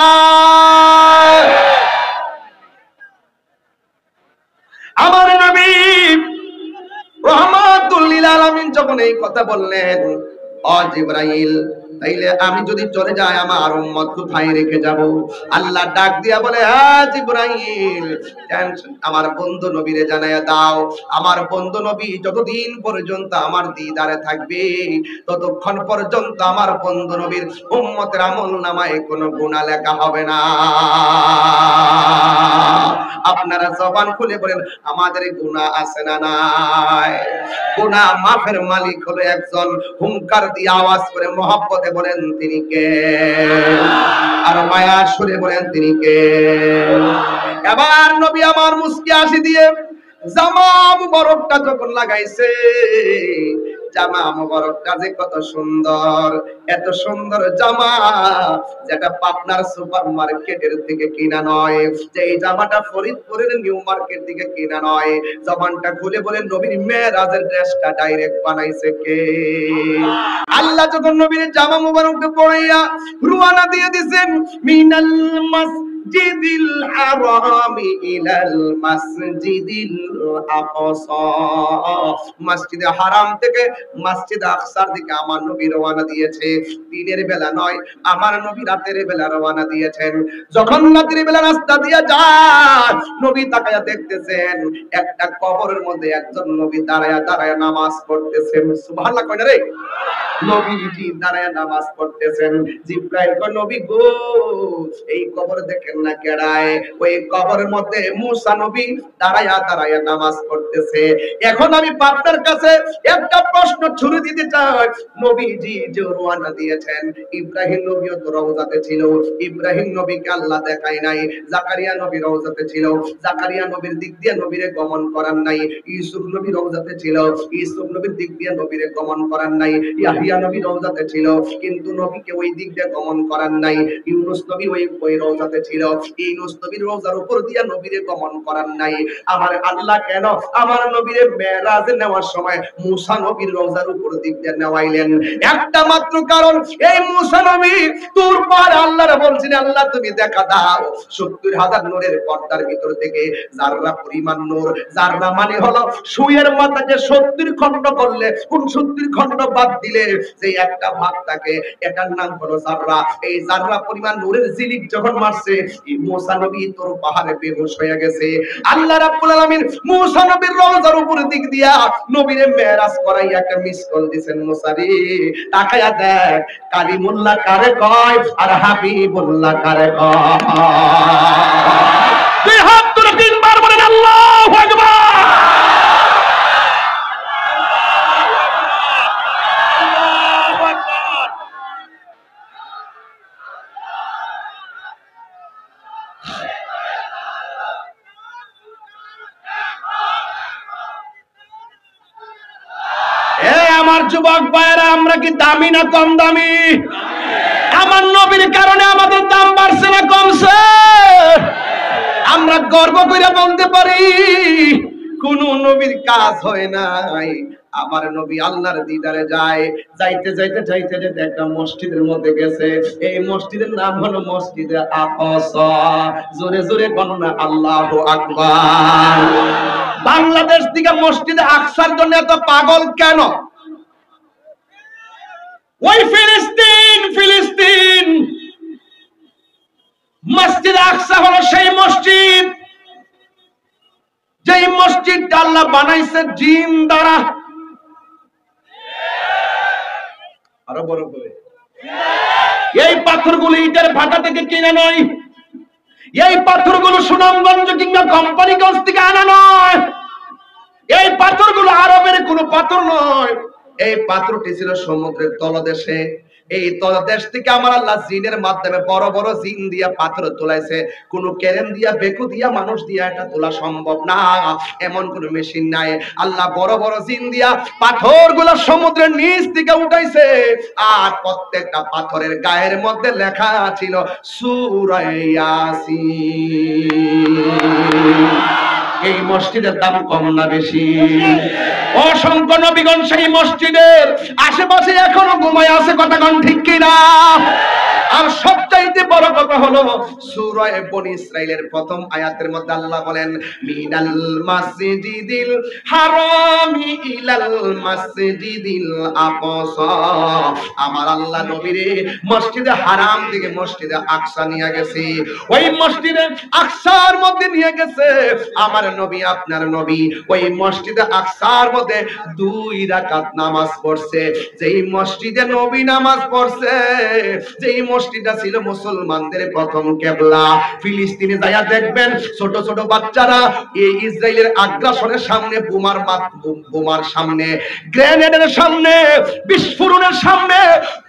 আমার নবী রহমাতুল লিল আলামিন যখন এই কথা বললেন, ও জিবরাইল, তাইলে আমি যদি চলে যাই আমার উম্মত কোথায় রেখে যাব? আল্লাহ ডাক দিয়া বলে, হ্যাঁ জিবরাইল, টেনশন আমার বন্ধু নবীরে জানায়া দাও, আমার বন্ধু নবী যতদিন পর্যন্ত আমার দিদারে থাকবে, ততক্ষণ পর্যন্ত আমার বন্ধু নবীর উম্মতের আমলনামায় কোনো গুনাহ লেখা হবে না। আপনারা জবান খুলে বলেন, আমাদের গুনাহ আছে না নাই? গুনাহ মাফের মালিক হলো একজন। হুঙ্কার দিয়ে আওয়াজ করে মহব্বতে বলেন, তিনি কে? আর মায়া সুরে বলেন, তিনি কে? এবার নবী আমার মুস্কি হাসি দিয়ে জামা মুবারকটা যখন লাগাইছে, জামা মুবারকটা যে কত সুন্দর, এত সুন্দর জামা যেটা পাবনার সুপার মার্কেটের থেকে কিনা নয়, যে এই জামাটা ফরিদপুরের নিউ মার্কেট থেকে কিনা নয়। জবানটা খুলে বলেন, নবীর মেরাজের ড্রেসটা ডাইরেক্ট বানাইছে কে? আল্লাহ যখন নবীর জামা মুবারককে পরাইয়া রওনা দিয়ে দিবেন, মিনাল মাসজিদিল হারামি ইলাল মাসজিদিল আকসা, মসজিদে হারাম থেকে মসজিদ আকসার দিকে আমার নবী রওনা দিয়েছে। দিনের বেলা নয়, আমার নবী রাতের বেলা রওনা দিয়েছেন। যখন রাতের বেলা রাস্তা দিয়ে যায়, নবী তাকায়া দেখতেছেন একটা কবরের মধ্যে একজন নবী দাঁড়ায়া দাঁড়ায়া নামাজ পড়তেছেন। সুবহানাল্লাহ কয় না রে? নবীজি দাঁড়ায়া নামাজ পড়তেছেন। জিবরাইল কয়, নবী গো, এই কবর দেখে দেখেন না কেডায়? ওই কবরের মধ্যে মুসা নবী দাঁড়ায়া দাঁড়ায়া নামাজ পড়তেছে। এখন আমি আপনার কাছে একটা প্রশ্ন ছুড়ে দিতে চাই, নবীজি যে রওনা দিয়েছেন, ইব্রাহিম নবীও তো রওজাতে ছিল, ইব্রাহিম নবীকে আল্লাহ দেখায় নাই। জাকারিয়া নবী রওজাতে ছিল, জাকারিয়া নবীর দিক দিয়ে নবীরে গমন করার নাই। ইউসুফ নবী রওজাতে ছিল, ইউসুফ নবীর দিক দিয়ে নবীরে গমন করার নাই। ইয়াহিয়া নবী রওজাতে ছিল, কিন্তু নবীকে ওই দিক দিয়ে গমন করার নাই। ইউনূস নবী ওই রওজাতে ছিল, ইউনূস নবীর রওজার উপর দিয়ে নবীরে গমন করার নাই। আমার আল্লাহ কেন আমার নবীরে মেরাজে নেওয়ার সময় মুসা নবীর রওজার উপর দিক দিয়ে নেওয়াইলেন? একটা মাত্র কারণ, এই মুসা নবী তোর পর আল্লাহর বলছেন, আল্লাহ তুমি দেখা দাও ৭০,০০০ নূরের পর্দার ভিতর থেকে যাররা পরিমাণ নূর। যাররা মানে হলো সুয়ের মাথাকে ৭০ খণ্ড করলে ৬৯ খণ্ড বাদ দিলে যে একটা ভাগ থাকে, এটার নাম হলো যাররা। এই যাররা পরিমাণ নূরের জিলিক যখন মারছে, এই মুসা নবী তোর পাহাড়ে বেহুশ হয়ে গেছে। আল্লাহ রাব্বুল আলামিন মুসা নবীর রওজার উপর দিক দিয়া নবীরে মেরাজ করাইয়া একটা মিস কল দিবেন। মুসা রে তাকায়া দেখ, কালিমুল্লাহ কারে কয় আর হাবিবুল্লাহ কারে কয়? দুই হাত তুলে তিনবার বলেন আল্লাহু আকবার। আমার যুবক ভাইরা, আমরা কি দামি না কম দামি? আমার নবীর কারণে আমাদের দাম বাড়ছে না কমছে? আমরা গর্ব করে বলতে পারি কোন নবীর কাজ হয় নাই। আমার নবী আল্লাহর দিদারে যায়, যাইতে যাইতে যাইতে যেতে একটা মসজিদের মধ্যে গেছে। এই মসজিদের নাম হলো মসজিদে আকসা। জোরে জোরে বলনা আল্লাহু আকবার। বাংলাদেশ থেকে মসজিদে আকসার জন্য এত পাগল কেন? ওই ফিলিস্তিন মসজিদ আকসা হলো সেই মসজিদ, যেই মসজিদটা আল্লাহ বানাইছে জিন দ্বারা। আরো বড় করে, এই পাথরগুলো ইটের ভাটা থেকে কিনে নয়, এই পাথরগুলো সুনামগঞ্জ কিংবা কোম্পানিগঞ্জ থেকে আনা নয়, এই পাথরগুলো আরবের কোনো পাথর নয়। এই পাথরটি ছিল সমুদ্রের তলদেশে। এই তলদেশ থেকে আমার আল্লাহ জিনের মাধ্যমে বড় বড় জিন দিয়া পাথর তোলাইছে। কোন কেরেন দিয়া বেকু দিয়া মানুষ দিয়া এটা তোলা সম্ভব না, এমন কোন মেশিন নাই। আল্লাহ বড় বড় জিন দিয়া পাথরগুলো সমুদ্রের নিচ থেকে উঠাইছে, আর প্রত্যেকটা পাথরের গায়ের মধ্যে লেখা ছিল সূরা ইয়াসিন। এই মসজিদের দাম কম না বেশি? অসংখ্য নবীগণ সেই মসজিদের আশেপাশে এখনো ঘুমায় আছে, কথা কোন ঠিক কিনা? আর সবচাইতে বড় কথা হলো সূরা বনী ইসরাইলের প্রথম আয়াতের মধ্যে আল্লাহ বলেন, মিনাল মাসজিদিল হারামি ইলাল মাসজিদিল আকসা। আমার আল্লাহ নবীরে মসজিদে হারাম থেকে মসজিদে আকসা নিয়ে গেছে। ওই মসজিদে আকসার মধ্যে নিয়ে গেছে আমার নবী, আপনার নবী ওই মসজিদে আকসার মধ্যে 2 রাকাত নামাজ পড়ছে। যেই মসজিদে নবী নামাজ পড়ছে, যেই মসজিদটা ছিল মুসলমানদের প্রথম কিবলা। ফিলিস্তিনে যায়া দেখবেন ছোট ছোট বাচ্চারা এই ইসরায়েলের আগ্রাসনের সামনে, বোমার সামনে, গ্রেনেডের সামনে, বিস্ফোরণের সামনে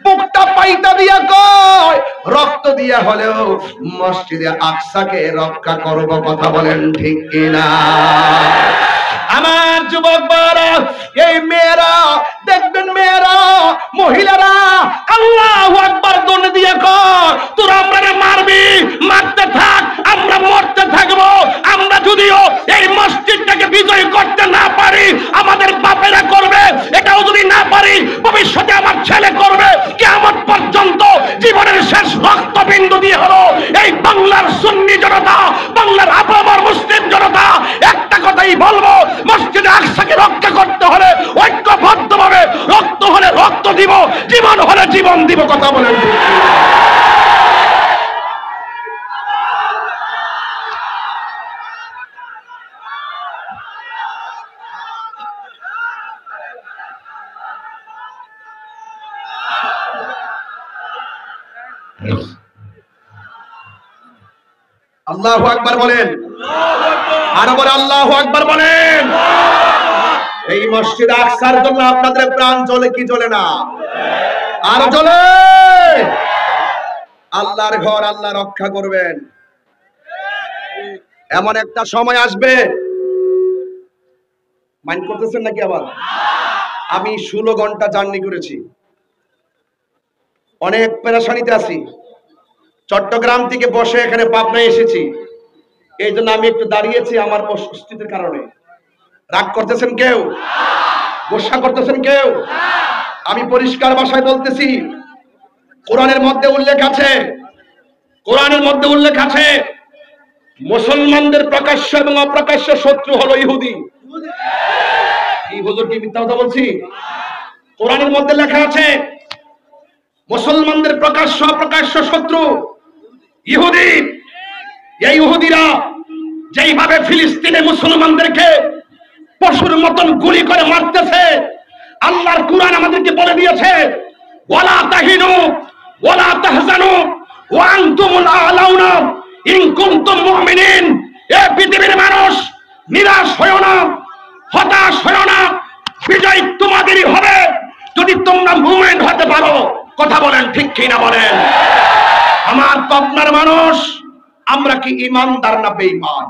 বুকটা পাইতা দিয়া কয় রক্ত দিয়া হলেও মসজিদে আকসাকে রক্ষা করব। কথা বলেন ঠিক কিনা? আমার যুবক ভাইরা, এই মেয়েরা দেখবেন, মেয়েরা মহিলারা আল্লাহু আকবার ধ্বনি দিয়ে কর, তোরা আমারে মারবি, মারতে থাক, আমরা মরতে থাকবো। আমরা যদিও এই মসজিদটাকে বিজয় করতে না পারি, আমাদের বাপেরা করবে। এটাও যদি না পারি, ভবিষ্যতে আমার ছেলে করবে। কিয়ামত পর্যন্ত জীবনের শেষ রক্তবিন্দু দিয়ে হলো এই বাংলার সুন্নি জনতা, বাংলার আপামর মুসলিম জনতা একটা কথাই বলবো, মসজিদে আকসাকে রক্ষা করতে হলে ঐক্যবদ্ধভাবে, রক্ত হলে রক্ত দিব, জীবন হলে জীবন দিব। কথা বলেন। আল্লাহু আকবার বলেন, আরো বলে আল্লাহু আকবার বলেন। এই মসজিদ আকসার জন্য আপনাদের প্রাণ জ্বলে কি জ্বলে না? আর জ্বলে। আল্লাহর ঘর আল্লাহ রক্ষা করবেন। এমন একটা সময় আসবে, মাইন্ড করতেছেন নাকি আবার? আমি 16 ঘন্টা জার্নি করেছি, অনেক পেরেশানিতে আছি। চট্টগ্রাম থেকে বসে এখানে পাবনায় এসেছি, এই জন্য আমি একটু দাঁড়িয়েছি আমার অস্বস্তির কারণে। রাগ করতেছেন কেউ? গোসা করতেছেন কেউ? আমি পরিষ্কার ভাষায় বলতেছি, কোরআনের মধ্যে উল্লেখ আছে, কোরআনের মধ্যে উল্লেখ আছে মুসলমানদের প্রকাশ্য এবং অপ্রকাশ্য শত্রু হলো ইহুদি। এই হুজুর কি মিথ্যা কথা বলছি? কোরআনের মধ্যে লেখা আছে মুসলমানদের প্রকাশ্য অপ্রকাশ্য শত্রু ইহুদি। এই ইহুদিরা যেইভাবে ফিলিস্তিনে মুসলমানদেরকে পশুর মতন গুলি করে মারতেছে, আল্লাহর কুরআন আমাদেরকে বলে দিয়েছে ওয়ালা তাহিনু ওয়ালা তাহজানু ওয়া আনতুমুল আ'লাউনা ইন কুনতুম মুমিনিন। এ পৃথিবীর মানুষ, নিরাশ হয়ো না, হতাশ হয়ো না, বিজয় তোমাদেরই হবে যদি তোমরা মুমিন হতে পারো। কথা বলেন ঠিক কি না বলেন? আমার পাবনার মানুষ, আমরা কি ঈমানদার না বেঈমান?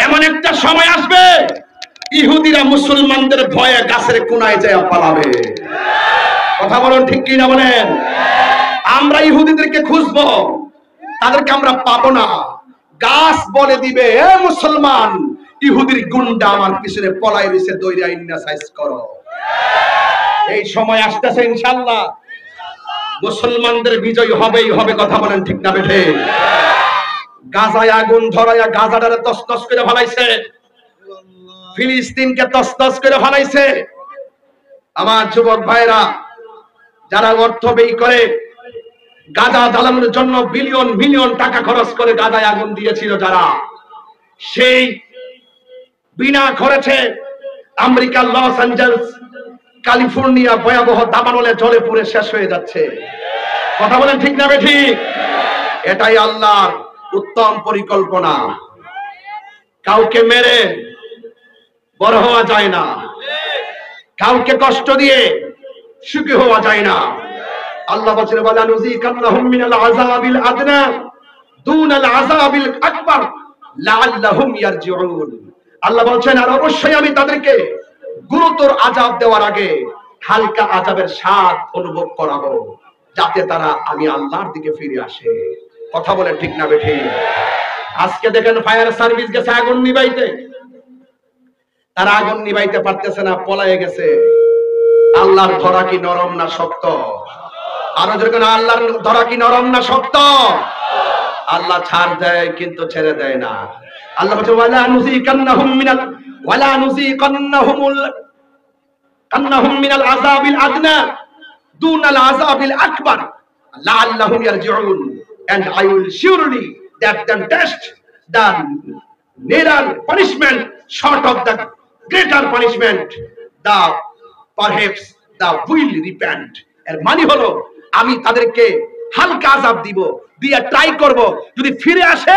এমন একটা সময় আসবে ইহুদিরা মুসলমানদের ভয়ে গাছের কোনায় যায় পালাবে। কথা বলেন ঠিক কি না বলেন? আমরা ইহুদিদেরকে খুঁজবো, তাদেরকে আমরা পাবো না। গাছ বলে দিবে এ মুসলমান, ইহুদির গুন্ডা আমার পিছনে পলাই রইছে, দইরা ইন্না সাইজ করো। এই সময় আসতেছে ইনশাআল্লাহ, মুসলমানদের বিজয় হবেই হবে। কথা বলেন ঠিক না বেঠে? গাজায় আগুন ধরাইয়া গাজাটারে তসতস করে ফেলাইছে, ফিলিস্তিনকে তসতস করে ফেলাইছে। আমার যুবক ভাইরা, যারা অর্থ ব্যয় করে গাজা জ্বালানোর জন্য বিলিয়ন মিলিয়ন টাকা খরচ করে গাজায় আগুন দিয়েছিল, যারা সেই বিনা খরচে আমেরিকার লস অ্যাঞ্জেলস, ক্যালিফোর্নিয়া ভয়াবহ দাবানলে জলে পুড়ে শেষ হয়ে যাচ্ছে। কথা বলেন ঠিক না বেঠিক? এটাই আল্লাহর উত্তম পরিকল্পনা। কাউকে মেরে বড় হওয়া যায় না, কাউকে কষ্ট দিয়ে সুখী হওয়া যায় না। আল্লাহ বলেন ওয়ালা নুযিকান্নাহুম মিনাল আযাবিল আদনা দুনাল আযাবিল আকবার লাআল্লাহুম ইয়ারজিউন। আল্লাহ বলেন আর অবশ্যই আমি তাদেরকে গুরুতর আযাব দেওয়ার আগে হালকা আযাবের স্বাদ অনুভব করাবো, যাতে তারা আমি আল্লাহর দিকে ফিরে আসে। কথা বলে ঠিক না বেঠিক? আজকে দেখেন ফায়ার সার্ভিস গেছে আগুন নিভাইতে, তারা আগুন নিভাইতে পারতেছে না, পলায়ে গেছে। আল্লাহর ধরা কি নরম না শক্ত? আরো যেরকম আল্লাহর ধরা কি নরম না শক্ত? আল্লাহ ছাড় দেয় কিন্তু ছেড়ে দেয় না। আল্লাহ বলেন ওয়ালা নুযিকান্নাহুম মিনাল আযাবিল আদনা দুনাল আযাবিল আকবার লাআল্লাহুম ইয়ারজিউন, and I will surely that them test the nearer punishment short of the greater punishment, the perhaps the will repent। এর মানে হলো আমি তাদেরকে হালকা আযাব দিব, দিয়ে ট্রাই করব, যদি ফিরে আসে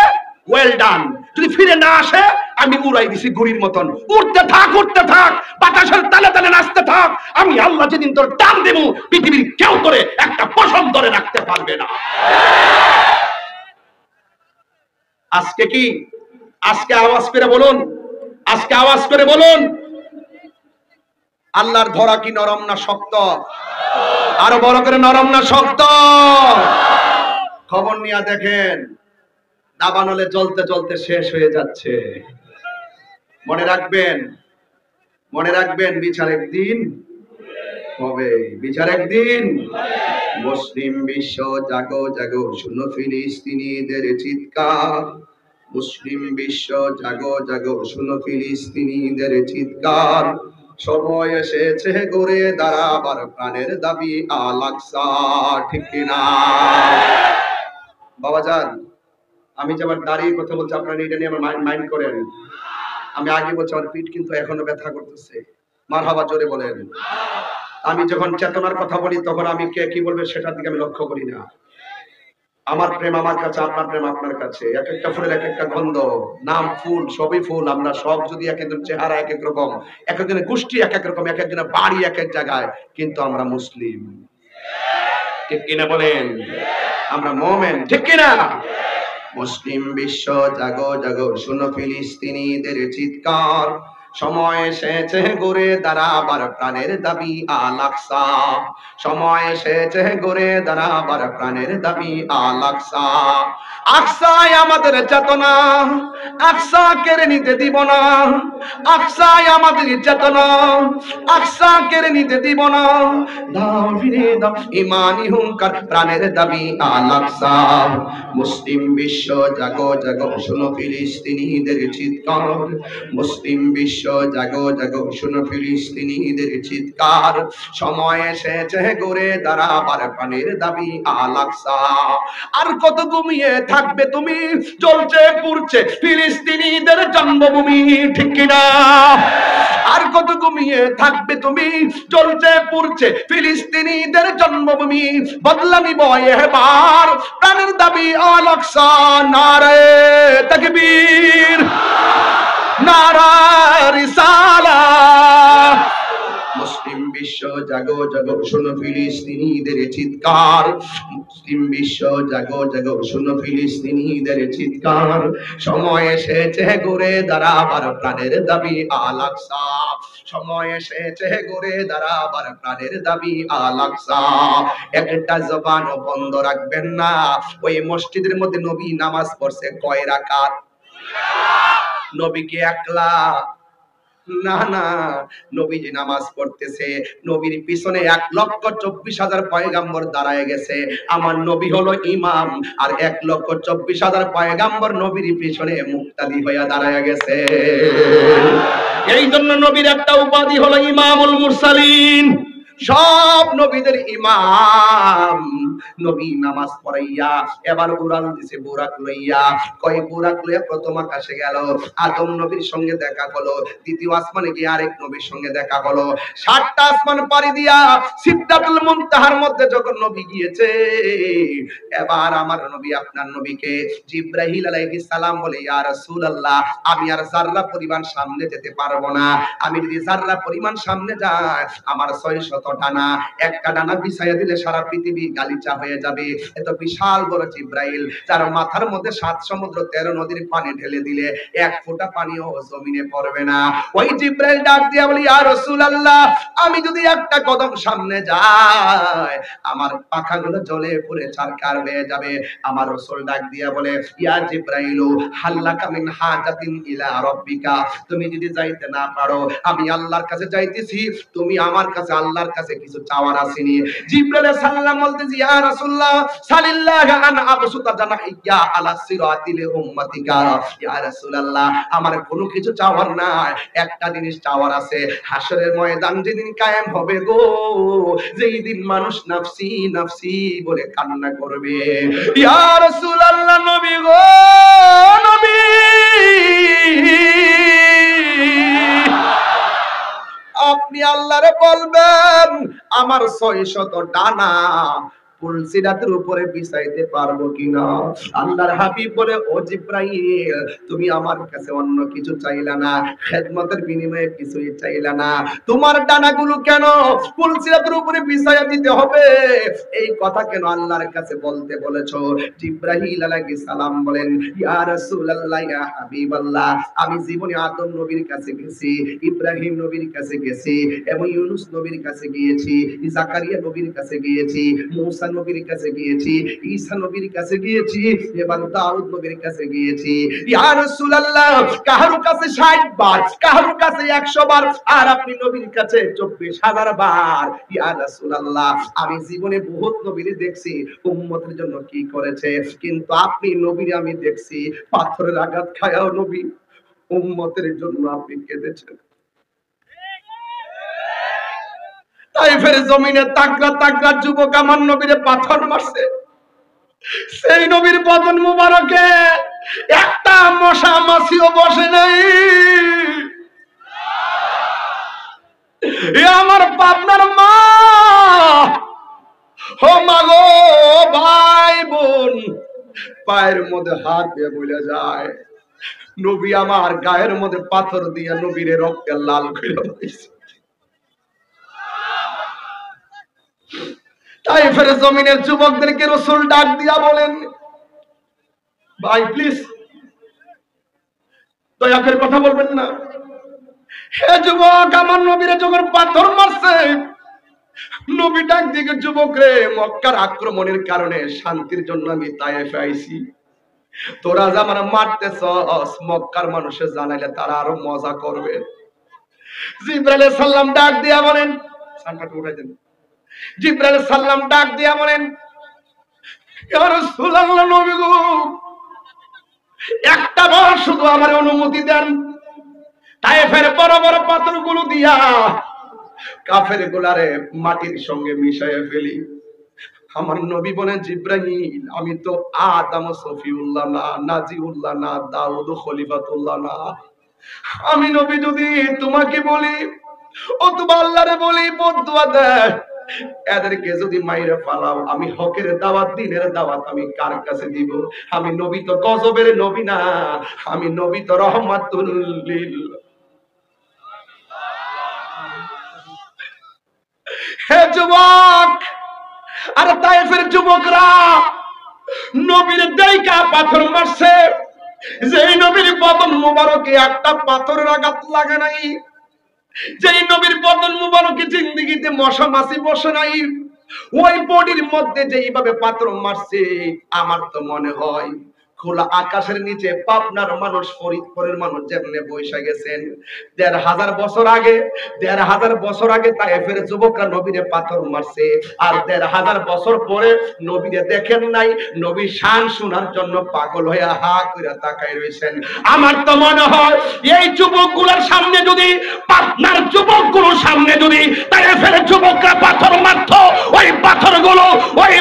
ওয়েল ডান, যদি ফিরে না আসে আমি উড়াই দিছি গুড়ির মতন। উড়তে থাক, উড়তে থাক, বাতাসের তালে তালে নাচতে থাক। আমি আল্লাহ যেদিন তোর টান দেব, পৃথিবীর কেউ তোরে একটা পশম ধরে রাখতে পারবে না। আজকে কি, আজকে আওয়াজ করে বলুন, আজকে আওয়াজ করে বলুন, আল্লাহর ধরা কি নরম না শক্ত? আরো বড় করে, নরম না শক্ত? খবর নিয়ে দেখেন দাবানলে জ্বলতে জ্বলতে শেষ হয়ে যাচ্ছে। মনে রাখবেন, মনে রাখবেন, বিচার একদিন হবে, বিচার একদিন। মুসলিম বিশ্ব জাগো জাগো, শুনো ফিলিস্তিনিদের চিৎকার। মুসলিম বিশ্ব জাগো জাগো, শুনো ফিলিস্তিনিদের চিৎকার। সময় এসেছে গড়ে দাঁড়াবার প্রাণের দাবি আল আকসা। ঠিক কিনা বাবাজান? আমি যে আবার দাঁড়িয়ে কথা বলছি, আপনারা এটা নিয়ে আমার মাইন্ড করেন। আমি আগে বলছি আমার পিঠ কিন্তু এখনো ব্যথা করতেছে। মারহাবা জোরে বলেন। আমি যখন চেতনার কথা বলি তখন আমি কে কি বলবে সেটার দিকে আমি লক্ষ্য করি না। আমার প্রেম আমার কাছে, আপনার প্রেম আপনার কাছে। এক একটা ফুলের এক একটা গন্ধ, নাম ফুল, সবই ফুল। আমরা সব যদি এক একজন চেহারা এক এক রকম, এক একজনের গোষ্ঠী এক এক রকম, এক একজনের বাড়ি এক এক জায়গায়, কিন্তু আমরা মুসলিম। ঠিক কিনা বলেন? আমরা মোমেন, ঠিক কিনা? মুসলিম বিশ্ব জাগো জাগো, শুনো ফিলিস্তিনিদের চিৎকার, সময় এসেছে গড়ে দাঁড়াবার প্রাণের দাবি আল আকসা। সময় এসেছে গড়ে দাঁড়াবার প্রাণের দাবি আল আকসা। আকসায় আমাদের চেতনা, আকসা কেড়ে নিতে দিব না। আকসায় আমাদের চেতনা, আকসা কেড়ে নিতে দিব না। দাও ফিরে দাও ইমানি হুঙ্কার, প্রাণের দাবি আল আকসা। মুসলিম বিশ্ব জাগো জাগো, শুনো ফিলিস্তিনিদের চিৎকার। মুসলিম বিশ্ব জাগো জাগো, শুনো ফিলিস্তিনিদের চিৎকার, সময় এসেছে গড়ে দাঁড়াবার প্রাণের দাবি আল আকসা। আর কত ঘুমিয়ে থাকবে তুমি, জ্বলছে পুড়ছে ফিলিস্তিনিদের জন্মভূমি, ঠিক কিনা? আর কত ঘুমিয়ে থাকবে তুমি, জ্বলছে পুড়ছে ফিলিস্তিনিদের জন্মভূমি। বদলা নিব এবার, প্রাণের দাবি আল আকসা। নারে তাকবীর, নারা রিসালাত। মুসলিম বিশ্ব জাগো জাগো, শুনো ফিলিস্তিনিদের চিৎকার। মুসলিম বিশ্ব জাগো জাগো, শুনো ফিলিস্তিনিদের চিৎকার, সময় এসেছে গড়ে দাঁড়াবার প্রাণের দাবি আল আকসা। সময় এসেছে গড়ে দাঁড়াবার প্রাণের দাবি আল আকসা। একটা জবান বন্ধ রাখবেন না। ওই মসজিদের মধ্যে নবী নামাজ পড়ছে কয় রাকাত? নবী কি একলা? না না, নবীজি নামাজ পড়তেছে, নবীর পিছনে 1,24,000 পয়গাম্বর দাঁড়ায় গেছে। আমার নবী হলো ইমাম, আর 1,24,000 পয়গাম্বর নবীর পিছনে মুক্তাদি হইয়া দাঁড়ায় গেছে। এই জন্য নবীর একটা উপাধি হলো ইমামুল মুরসালিন, সব নবীদের ইমাম। নবী নামাজ পড়াইয়া এবার উড়াল দিছে বুরাক লইয়া। কয় বুরাক লইয়া প্রথম আকাশে গেল, আদম নবীর সঙ্গে দেখা হলো। দ্বিতীয় আসমানে গিয়ে আরেক নবীর সঙ্গে দেখা হলো। 7টা আসমান পাড়ি দিয়া সিদরাতুল মুনতাহার মধ্যে যখন নবী গিয়েছে, এবার আমার নবী আপনার নবীকে জিবরাইল আলাইহিস সালাম বলে, ইয়া রাসূলুল্লাহ, আমি আর যাররা পরিমাণ সামনে যেতে পারবো না। আমি যদি যাররা পরিমাণ সামনে যাই, আমার 600 ডানা, একটা ডানা বিছাইয়া দিলে সারা পৃথিবী গালিচা হয়ে যাবে। এত বিশাল বড় জিবরাইল, যার মাথার মধ্যে 7 সমুদ্র 13 নদীর পানি ঢেলে দিলে 1 ফোঁটা পানিও জমিনে পড়বে না। ওই জিবরাইল ডাক দিয়া বলি, ইয়া রাসূলুল্লাহ, আমি যদি একটা কদম সামনে যাই, আমার পাখাগুলো জ্বলে পুড়ে ছারখার হয়ে যাবে। আমার রাসূল ডাক দিয়া বলে, ইয়া জিবরাইলু হাল্লাকা মিন হাজাতিন ইলা রাব্বিকা, তুমি যদি যাইতে না পারো, আমি আল্লাহর কাছে যাইতেছি, তুমি আমার কাছে আল্লাহর কাছে কিছু চাওয়ার আসেনি। জিবরাইল সাল্লাম বলতেছি, ইয়া রাসূলুল্লাহ সাল্লাল্লাহু আন আবসুতা জানাইয়া আলা সিরাতিল উম্মাতিকা। ইয়া রাসূলুল্লাহ, আমার কোনো কিছু চাওয়ার নাই, একটা জিনিস চাওয়ার আছে। হাসরের ময়দান যেদিন কায়েম হবে গো, যেই দিন মানুষ নাফসি নাফসি বলে কান্না করবে। ইয়া রাসূলুল্লাহ, নবী গো নবী, আপনি আল্লাহরে বলবেন আমার 600 ডানা পুলসিরাতের উপরে বিছাইতে পারবো কিনা। আল্লাহর হাবিব বলে, ও জিবরাইল, তুমি আমার কাছে অন্য কিছু চাইলা না, খেদমতের বিনিময়ে কিছুই চাইলা না, তোমার ডানাগুলো কেন পুলসিরাতের উপরে বিছাইয়া দিতে হবে, এই কথা কেন আল্লাহর কাছে বলতে বলেছো? জিবরাইল আলাইহিস সালাম বলেন, ইয়া রাসূলুল্লাহ, ইয়া হাবিবাল্লাহ, আমি জীবনে আদম নবীর কাছে গেছি, ইব্রাহিম নবীর কাছে গেছি, এবং ইউনূস নবীর কাছে গিয়েছি, জাকারিয়া নবীর কাছে গিয়েছি, মুসা নবীর কাছে গিয়েছি, ঈসা নবীর কাছে গিয়েছি, এবং দাউদ নবীর কাছে গিয়েছি। ইয়া রাসূলুল্লাহ, কারো কাছে 60 বার, কারো কাছে 100 বার, আর আপনি নবীর কাছে 24,000 বার। ইয়া রাসূলুল্লাহ, আমি জীবনে বহুত নবীর দেখছি উম্মতের জন্য কি করেছে, কিন্তু আপনি নবীর আমি দেখছি পাথরের আঘাত খায়াও নবী উম্মতের জন্য আপনি কেঁদেছেন। তাইফের জমিনে তাকড়া তাকড়া যুবক আমার নবীরে পাথর মারছে, সেই নবীর বদন মুবারকে একটা মশা মাছিও বসে নাই। এ আমার পাবনার মা, ও মা গো, ভাই বোন, পায়ের মধ্যে হাত দিয়ে বলে যায়, নবী আমার গায়ের মধ্যে পাথর দিয়া নবীরে রক্তে লাল করে দিয়েছে। তাইফের জমিনের যুবকদেরকে রাসূল ডাক দিয়া বলেন, ভাই প্লিজ দয়া করে কথা বলবেন না। হে যুবক, আমার নবীরে যখন পাথর মারছে, নবী ডাক দিকে, যুবক রে, মক্কার আক্রমণের কারণে শান্তির জন্য আমি তায়েফে আইছি, তোরা যে আমার মারতেছস মক্কার মানুষে জানাইলে তারা আরো মজা করবে। জিবরাইল আলাইহিস সালাম ডাক দিয়া বলেন, সানটা উঠাই দেন। জিবরাইল আলাইহিস সালাম ডাক দিয়া বলেন, ইয়া রাসূলুল্লাহ, নবী গো, একটা বার শুধু আমার অনুমতি দেন, তায়েফের বড় বড় পাথরগুলো দিয়া কাফের গুলারে মাটির সঙ্গে মিশাইয়া ফেলি। আমার নবী বলেন, জিবরাইল, আমি তো আদম সফিউল্লাহ না, নাজিউল্লাহ না, দাউদ খলিফাতুল্লাহ না। আমি নবী যদি তোমাকে বলি, অথবা আল্লাহরে বলি, বদদুয়া দেয়, এদেরকে যদি মাইরে ফালাও, আমি হকের দাওয়াত, দ্বীনের দাওয়াত আমি কার কাছে দিব? আমি নবী তো গজবের নবী না, আমি নবী তো রহমাতুল লিল। হে যুবক, আর তায়েফের যুবকরা নবীর দেইকা পাথর মারছে, যেই নবীর বদন মুবারকে একটা পাথরের আঘাত লাগে নাই, যেই নবীর বদন মুবারকে জিন্দেগিতে মশা মাছি বসে নাই, ওই বডির মধ্যে যেইভাবে পাথর মারছে, আমার তো মনে হয় খোলা আকাশের নিচে পাবনার মানুষ, ফরিদপুরের মানুষ যেমনে বৈশা গেছেন ১৫০০ বছর আগে, ১৫০০ বছর আগে তায়েফের যুবকরা নবীরে পাথর মারছে, আর ১৫০০ বছর পরে নবীরে দেখেন নাই, নবী শান শোনার জন্য পাগল হয়ে হা করে তাকায় রয়েছেন। আমার তো মনে হয় এই যুবকগুলোর সামনে যদি, পাবনার যুবকগুলোর সামনে যদি তায়েফের যুবকরা পাথর মারত, ওই পাথরগুলো ওই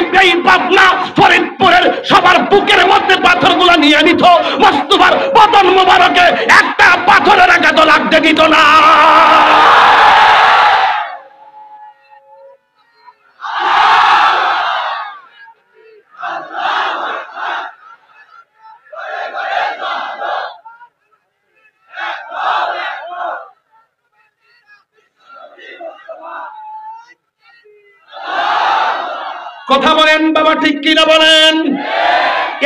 পাবনা ফরিদপুরের সবার বুকের মধ্যে পাথরগুলো নিয়ে নিত, মুস্তাফার বদন মুবারকে একটা পাথরের আঘাত লাগতে দিত না। কথা বলেন বাবা, ঠিক কিনা বলেন?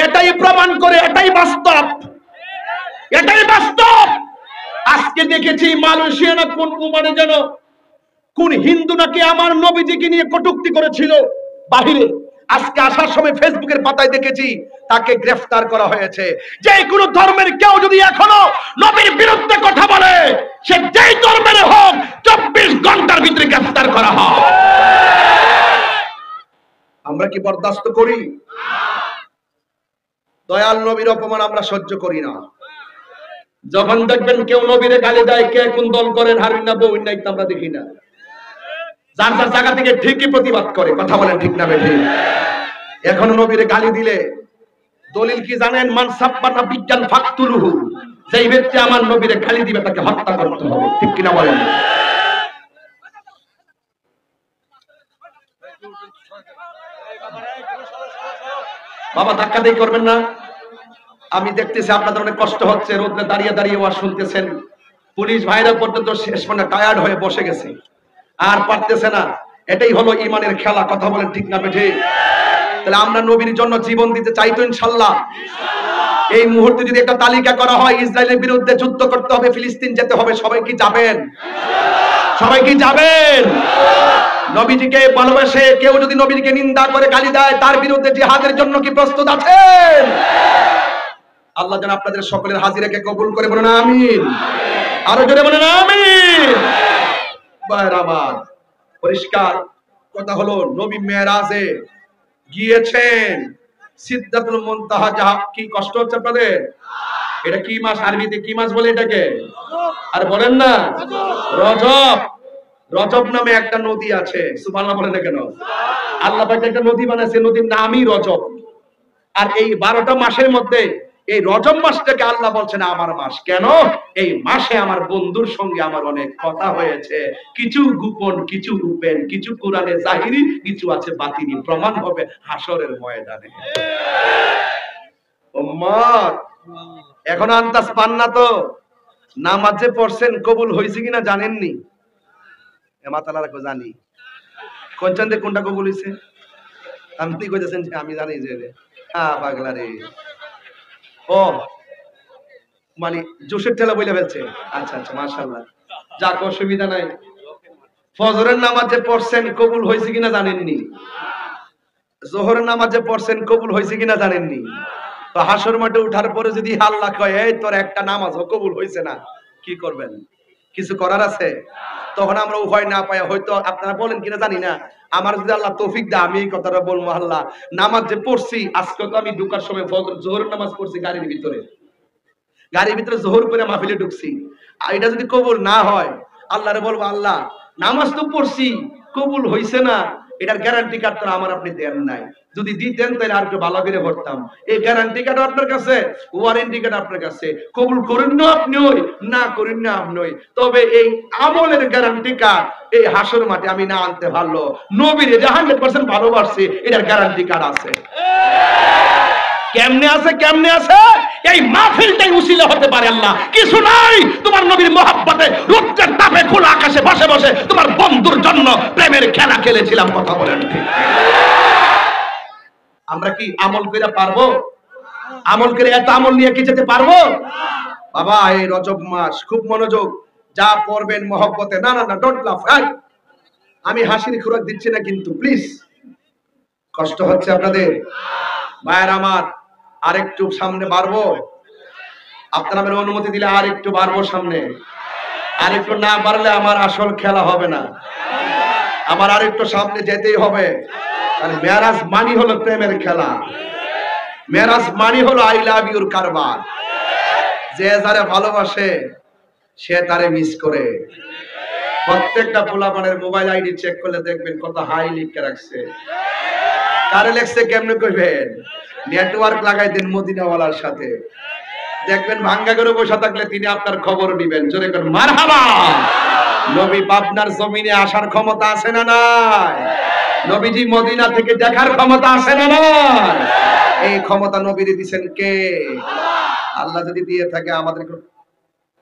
এটাই প্রমাণ করে, এটাই বাস্তব, এটাই বাস্তব। আজকে দেখেছি মালয়েশিয়া না কোন কুমারে যেন, কোন হিন্দু নাকি আমার নবীজিকে নিয়ে কটূক্তি করেছিল বাহিরে, আজকে আসার সময় ফেসবুকের পাতায় দেখেছি তাকে গ্রেফতার করা হয়েছে। যে কোনো ধর্মের কেউ যদি এখনো নবীর বিরুদ্ধে কথা বলে, সে যেই ধর্মের হোক, ২৪ ঘন্টার ভিতরে গ্রেফতার করা হয়। আমরা কি বরদাস্ত করি? দয়াল নবীর অপমান আমরা সহ্য করি না। যখন দেখবেন কেউ নবীরে গালি দেয়, কে কোন দল করেন, হারুন না বউন নাই, আমরা দেখি না, যার যার জায়গা থেকে ঠিকই প্রতিবাদ করে। কথা বলেন ঠিক না বেঠিক? এখন নবীরে গালি দিলে দলিল কি জানেন? মান সাব্বানা বিজ্ঞান ফাকতুলুহু, যেই ব্যক্তি আমার নবীরে গালি দিবে তাকে হত্যা করতে হবে। ঠিক কিনা বলেন? বাবা ধাক্কা দিয়ে করবেন না। আমি দেখতেছি আপনাদের অনেক কষ্ট হচ্ছে, রোদ্রে দাঁড়িয়ে দাঁড়িয়ে ওয়াজ শুনতেছেন। পুলিশ ভাইরা পর্যন্ত শেষ মানে টায়ার্ড হয়ে বসে গেছে, আর পারতেছে না। এটাই হলো ইমানের খেলা। কথা বলেন ঠিক না বেঠিক? তাহলে আমরা নবীর জন্য জীবন দিতে চাই তো ইনশাআল্লাহ। এই মুহূর্তে যদি একটা তালিকা করা হয়, ইসরায়েলের বিরুদ্ধে যুদ্ধ করতে হবে, ফিলিস্তিন যেতে হবে, সবাই কি যাবেন? সবাই কি যাবেন? নবীজিকে ভালোবাসে কেউ যদি নবীজিকে নিন্দা করে, গালি দেয়, তার বিরুদ্ধে জিহাদের জন্য কি প্রস্তুত আছেন? আল্লাহ যেন আপনাদের সকলের হাজিরাকে কবুল করে, বলেন আমিন। আরো জোরে বলেন আমিন। ভাইরা আমার, পরিষ্কার কথা হলো, নবী মেরাজে গিয়েছেন, সিদরাতুল মুনতাহা। কি কষ্ট হচ্ছে আপনাদের? এটা কি মাস? আরবিতে কি মাস বলে এটাকে? আর বলেন না, রজব। রজব নামে একটা নদী আছে। সুবহানাল্লাহ বলেন না কেন? আল্লাহ পাক একটা নদী বানাইছে, নদীর নামই রজব। আর এই 12টা মাসের মধ্যে এই রজব মাসটাকে আল্লাহ বলছেন আমার মাস। কেন? এই মাসে আমার বন্ধুর সঙ্গে আমার অনেক কথা হয়েছে, কিছু গোপন, কিছু ওপেন, কিছু কোরআনে জাহিরি, কিছু আছে বাতিনি, প্রমাণ হবে হাসরের ময়দানে। উম্মত এখন আন্দাজ পান না তো? নামাজ যে পড়ছেন কবুল হয়েছে কিনা জানেননি? মাতালা রাখো, জানি কোন চান্দে কোনটা কবুল হয়েছে। আপনি কইতেছেন যে আমি জানি যে পাগলা রে। ও মানে জোশের ঠেলা বইলে ফেলছে। আচ্ছা আচ্ছা, মাশাআল্লাহ, যাক অসুবিধা নাই। ফজরের নামাজ যে পড়ছেন কবুল হয়েছে কিনা জানেননি? জোহরের নামাজ যে পড়ছেন কবুল হয়েছে কিনা জানেননি? তো হাসর মাঠে উঠার পরে যদি আল্লাহ কয় এই তোর একটা নামাজও কবুল হয়েছে না, কি করবেন? কিছু করার আছে? তখন আমরা উভয় না পাই, হয়তো আপনারা বলেন কিনা জানি না, আমার যদি আল্লাহ তৌফিক দেয় আমি এই কথাটা বলবো, আল্লাহ নামাজ যে পড়ছি আজকে, তো আমি ঢুকার সময় জোহরের নামাজ পড়ছি গাড়ির ভিতরে জোহর করে মাহফিলে ঢুকছি, আর এটা যদি কবুল না হয় আল্লাহরে বলবো আল্লাহ নামাজ তো পড়ছি কবুল হইছে না, এটার গ্যারান্টি কার্ড তো আমার আপনি দেন নাই। যদি দিতেন তাহলে আর একটু ভালো করে পড়তাম। এই গ্যারান্টি কার্ড আপনার কাছে, ওয়ারেন্টি কার্ড আপনার কাছে, কবুল করেন না আপনি ওই, না করেন না আপনি ওই, তবে এই আমলের গ্যারান্টি কার্ড এই হাসর মাঠে আমি না আনতে পারলো, নবীরে যে 100% ভালোবাসছি এটার গ্যারান্টি কার্ড আছে। কেমনে আছে? কেমনে আছে? এই মাহফিলটাই উসিলা হতে পারে। আল্লাহ কিছু নাই, তোমার নবীর মহব্বতে রৌদ্রের তাপে খোলা আকাশে বসে বসে তোমার বন্ধুর জন্য প্রেমের খেলা খেলেছিলাম। কথা বলেন ঠিক? আমরা কি আমল করে পারবো? আমল করে এত আমল নিয়ে কি যেতে পারবো? বাবা এই রজব মাস খুব মনোযোগ, যা পড়বেন মহব্বতে। না না না, ডোন্ট লাফ। আমি হাসির খোরাক দিচ্ছি না কিন্তু প্লিজ, কষ্ট হচ্ছে আপনাদের। ভাইয়ের আমার, আরেকটু সামনে বাড়বো, আপনারা আমার অনুমতি দিলে আরেকটু বাড়বো সামনে। আরেকটু না বাড়লে আমার আসল খেলা হবে না, আমার আরেকটু সামনে যেতেই হবে। কারণ মেরাজ মানি হলো প্রেমের খেলা, মেরাজ মানি হলো আই লাভ ইউর কারবার। যে যারে ভালোবাসে সে তারে মিস করে। প্রত্যেকটা পোলাপানের মোবাইল আইডি চেক করলে দেখবেন কত হাই লিখে রাখছে। কারে লেখছে কেমনে কইবেন? নেটওয়ার্ক লাগাই দিন মদিনাওয়ালার সাথে, দেখবেন ভাঙ্গা করে বসে থাকলে তিনি আপনার খবর নিবেন। জোরে করে মারহাবা। নবী পাবনার জমিনে আসার ক্ষমতা আছে না নাই? নবীজি মদিনা থেকে দেখার ক্ষমতা আছে না নাই? এই ক্ষমতা নবীরে দিবেন কে? আল্লাহ যদি দিয়ে থাকে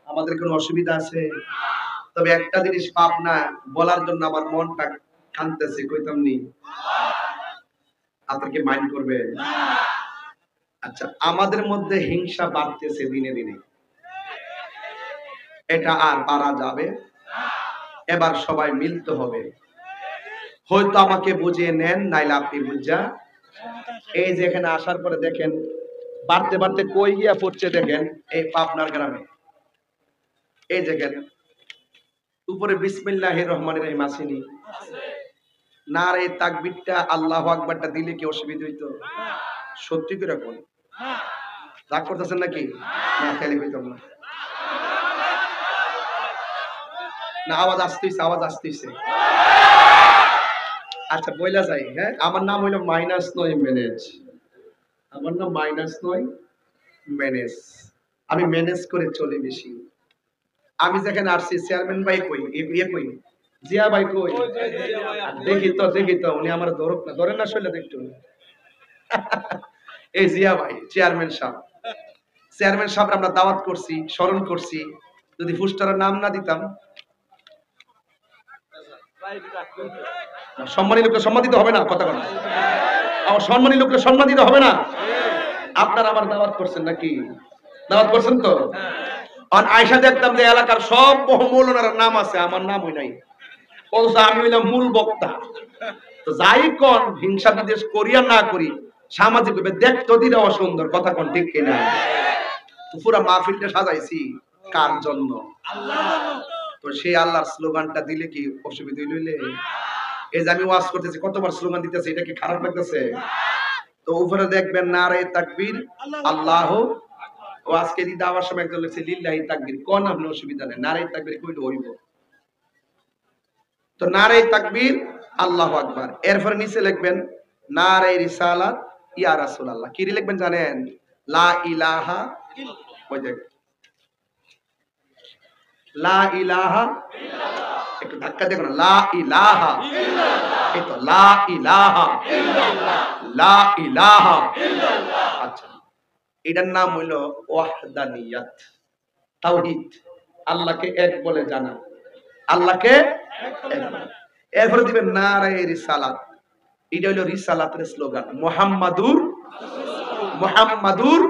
আমাদের কোনো অসুবিধা আছে? তবে একটা জিনিস পাবনা বলার জন্য আমার মনটা কাঁদতেছে, কইতাম নি, আপনারা কি মাইন্ড করবেন? আচ্ছা, আমাদের মধ্যে হিংসা বাড়তেছে দিনে দিনে, এটা আর বাড়া যাবে? এবার সবাই মিলতে হবে। হয়তো আমাকে বুঝিয়ে নেন, নাইলে আপনি বুঝা। এই যে এখানে আসার পরে দেখেন বাড়তে বাড়তে কই গিয়া পড়ছে, দেখেন এই পাবনার গ্রামে। এই দেখেন উপরে বিসমিল্লাহির রহমানির রহিম আসেনি? নারে তাকবীরটা আল্লাহু আকবারটা দিলে কি অসুবিধা হইতো? সত্যি করে কোন রাগ করতেছেন নাকি? না খেলে হইতাম না। না আওয়াজ আসতেছে, আওয়াজ আসতেছে। আচ্ছা বইলা যাই, হ্যাঁ আমার নাম হইলো -9 ম্যানেজ। আমার নাম -9 ম্যানেজ। আমি ম্যানেজ করে চলি বেশি। আমি যেখানে আসছি চেয়ারম্যান ভাই কই, ইয়ে কই, জিয়া ভাই কই? দেখি তো উনি আমার ধরুক না, ধরেন না শৈলে দেখতো। এই জিয়া ভাই চেয়ারম্যান সাহেব আমরা দাওয়াত করছি, স্মরণ করছি। যদি ফুস্টারের নাম না দিতাম, সম্মানী লোককে সম্মান দিতে হবে না? কথা বলা আমার সম্মানী লোককে সম্মান দিতে হবে না? আপনারা আমার দাওয়াত করছেন নাকি? দাওয়াত করছেন তো? আর আয়সা দেখতাম যে এলাকার সব মৌলানার নাম আছে, আমার নাম হই নাই, অথচ আমি হইলাম মূল বক্তা। তো যাই কোন হিংসা বিদ্বেষ করি আর না করি, সামাজিক ভাবে দেখতো দিলে অসুন্দর। কথা কোন ঠিক কিনা? তো পুরা মাহফিলটা সাজাইছি কার জন্য? তো সেই আল্লাহর স্লোগানটা দিলে কি অসুবিধা হইলে? এই যে আমি ওয়াজ করতেছি, কতবার স্লোগান দিতেছি, এটা কি খারাপ লাগতেছে? তো উপরে দেখবেন নারে তাকবীর আল্লাহু, ও আজকে দিদা আবার সময় একজন লিখছে লিল্লাহি তাকবীর। কোন আপনি অসুবিধা নেই, নারে তাকবীর কইলে হইব। তো নারে তাকবীর আল্লাহু আকবার, এরপর নিচে লিখবেন নারে রিসালাত ইয়া রাসূলুল্লাহ। কি লিখবেন জানেন? লা ইলাহা, ওই দেখ লা ইলাহা ইল্লাল্লাহ। একটু ধাক্কা দেখো না, লা ইলাহা ইল্লাল্লাহ। এই তো লা ইলাহা ইল্লাল্লাহ, লা ইলাহা ইল্লাল্লাহ। আচ্ছা এটার নাম হইল ওয়াহদানিয়াত, তাওহীদ, আল্লাহকে এক বলে জানা, আল্লাহকে এক বলে। এরপরে দিবেন নারায়ে রিসালাত, এটা হইল রিসালাতের স্লোগান, মুহাম্মাদুর।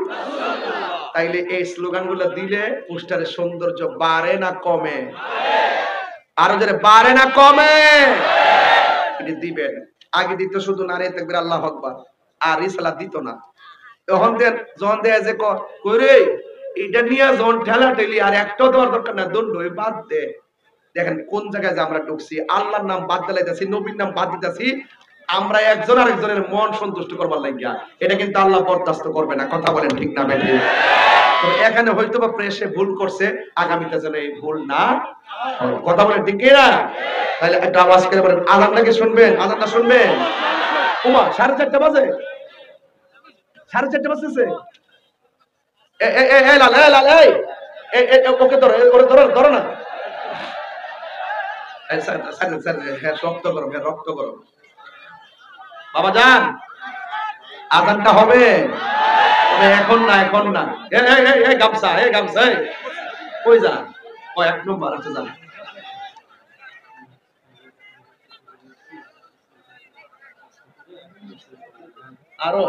তাইলে এই স্লোগানগুলো দিলে পোস্টারের সৌন্দর্য বাড়ে না কমে? আরো যারা বাড়ে না কমে? এটা দিবেন। আগে দিত শুধু নারায়ে তাকবীর আল্লাহু আকবার, আর রিসালাত দিত না। তখন যখন দেয় যে কইরে এটা নিয়ে যখন ঠেলা ঠেলি আর একটাও দেওয়ার দরকার না, দণ্ড বাদ দে। দেখেন কোন জায়গায় যে আমরা ঢুকছি, আল্লাহর নাম বাদ দিলাইতেছি, নবীর নাম বাদ দিতেছি, আমরা একজন আরেকজনের মন সন্তুষ্ট করবার লাগিয়া। এটা কিন্তু আল্লাহ বরদাস্ত করবে না। কথা বলেন ঠিক না বেঠিক? তো এখানে হয়তো বা প্রেসে ভুল করছে, আগামীতে যেন এই ভুল না হয়। কথা বলেন ঠিক না? তাহলে একটা আওয়াজ করে বলেন, আজানটাকে শুনবেন? আজানটা শুনবেন? ওমা 4:30 বাজে, 4:30 বাজতেছে। ওকে ধরো, ওরে ধরো, ধরো না। রক্ত গরম, রক্ত গরম। বাবা যান, আজানটা হবে, তবে এখন না, এখন না। গামছা, গামছা, কই যান? ও 1 নম্বর আছে, যান। আরো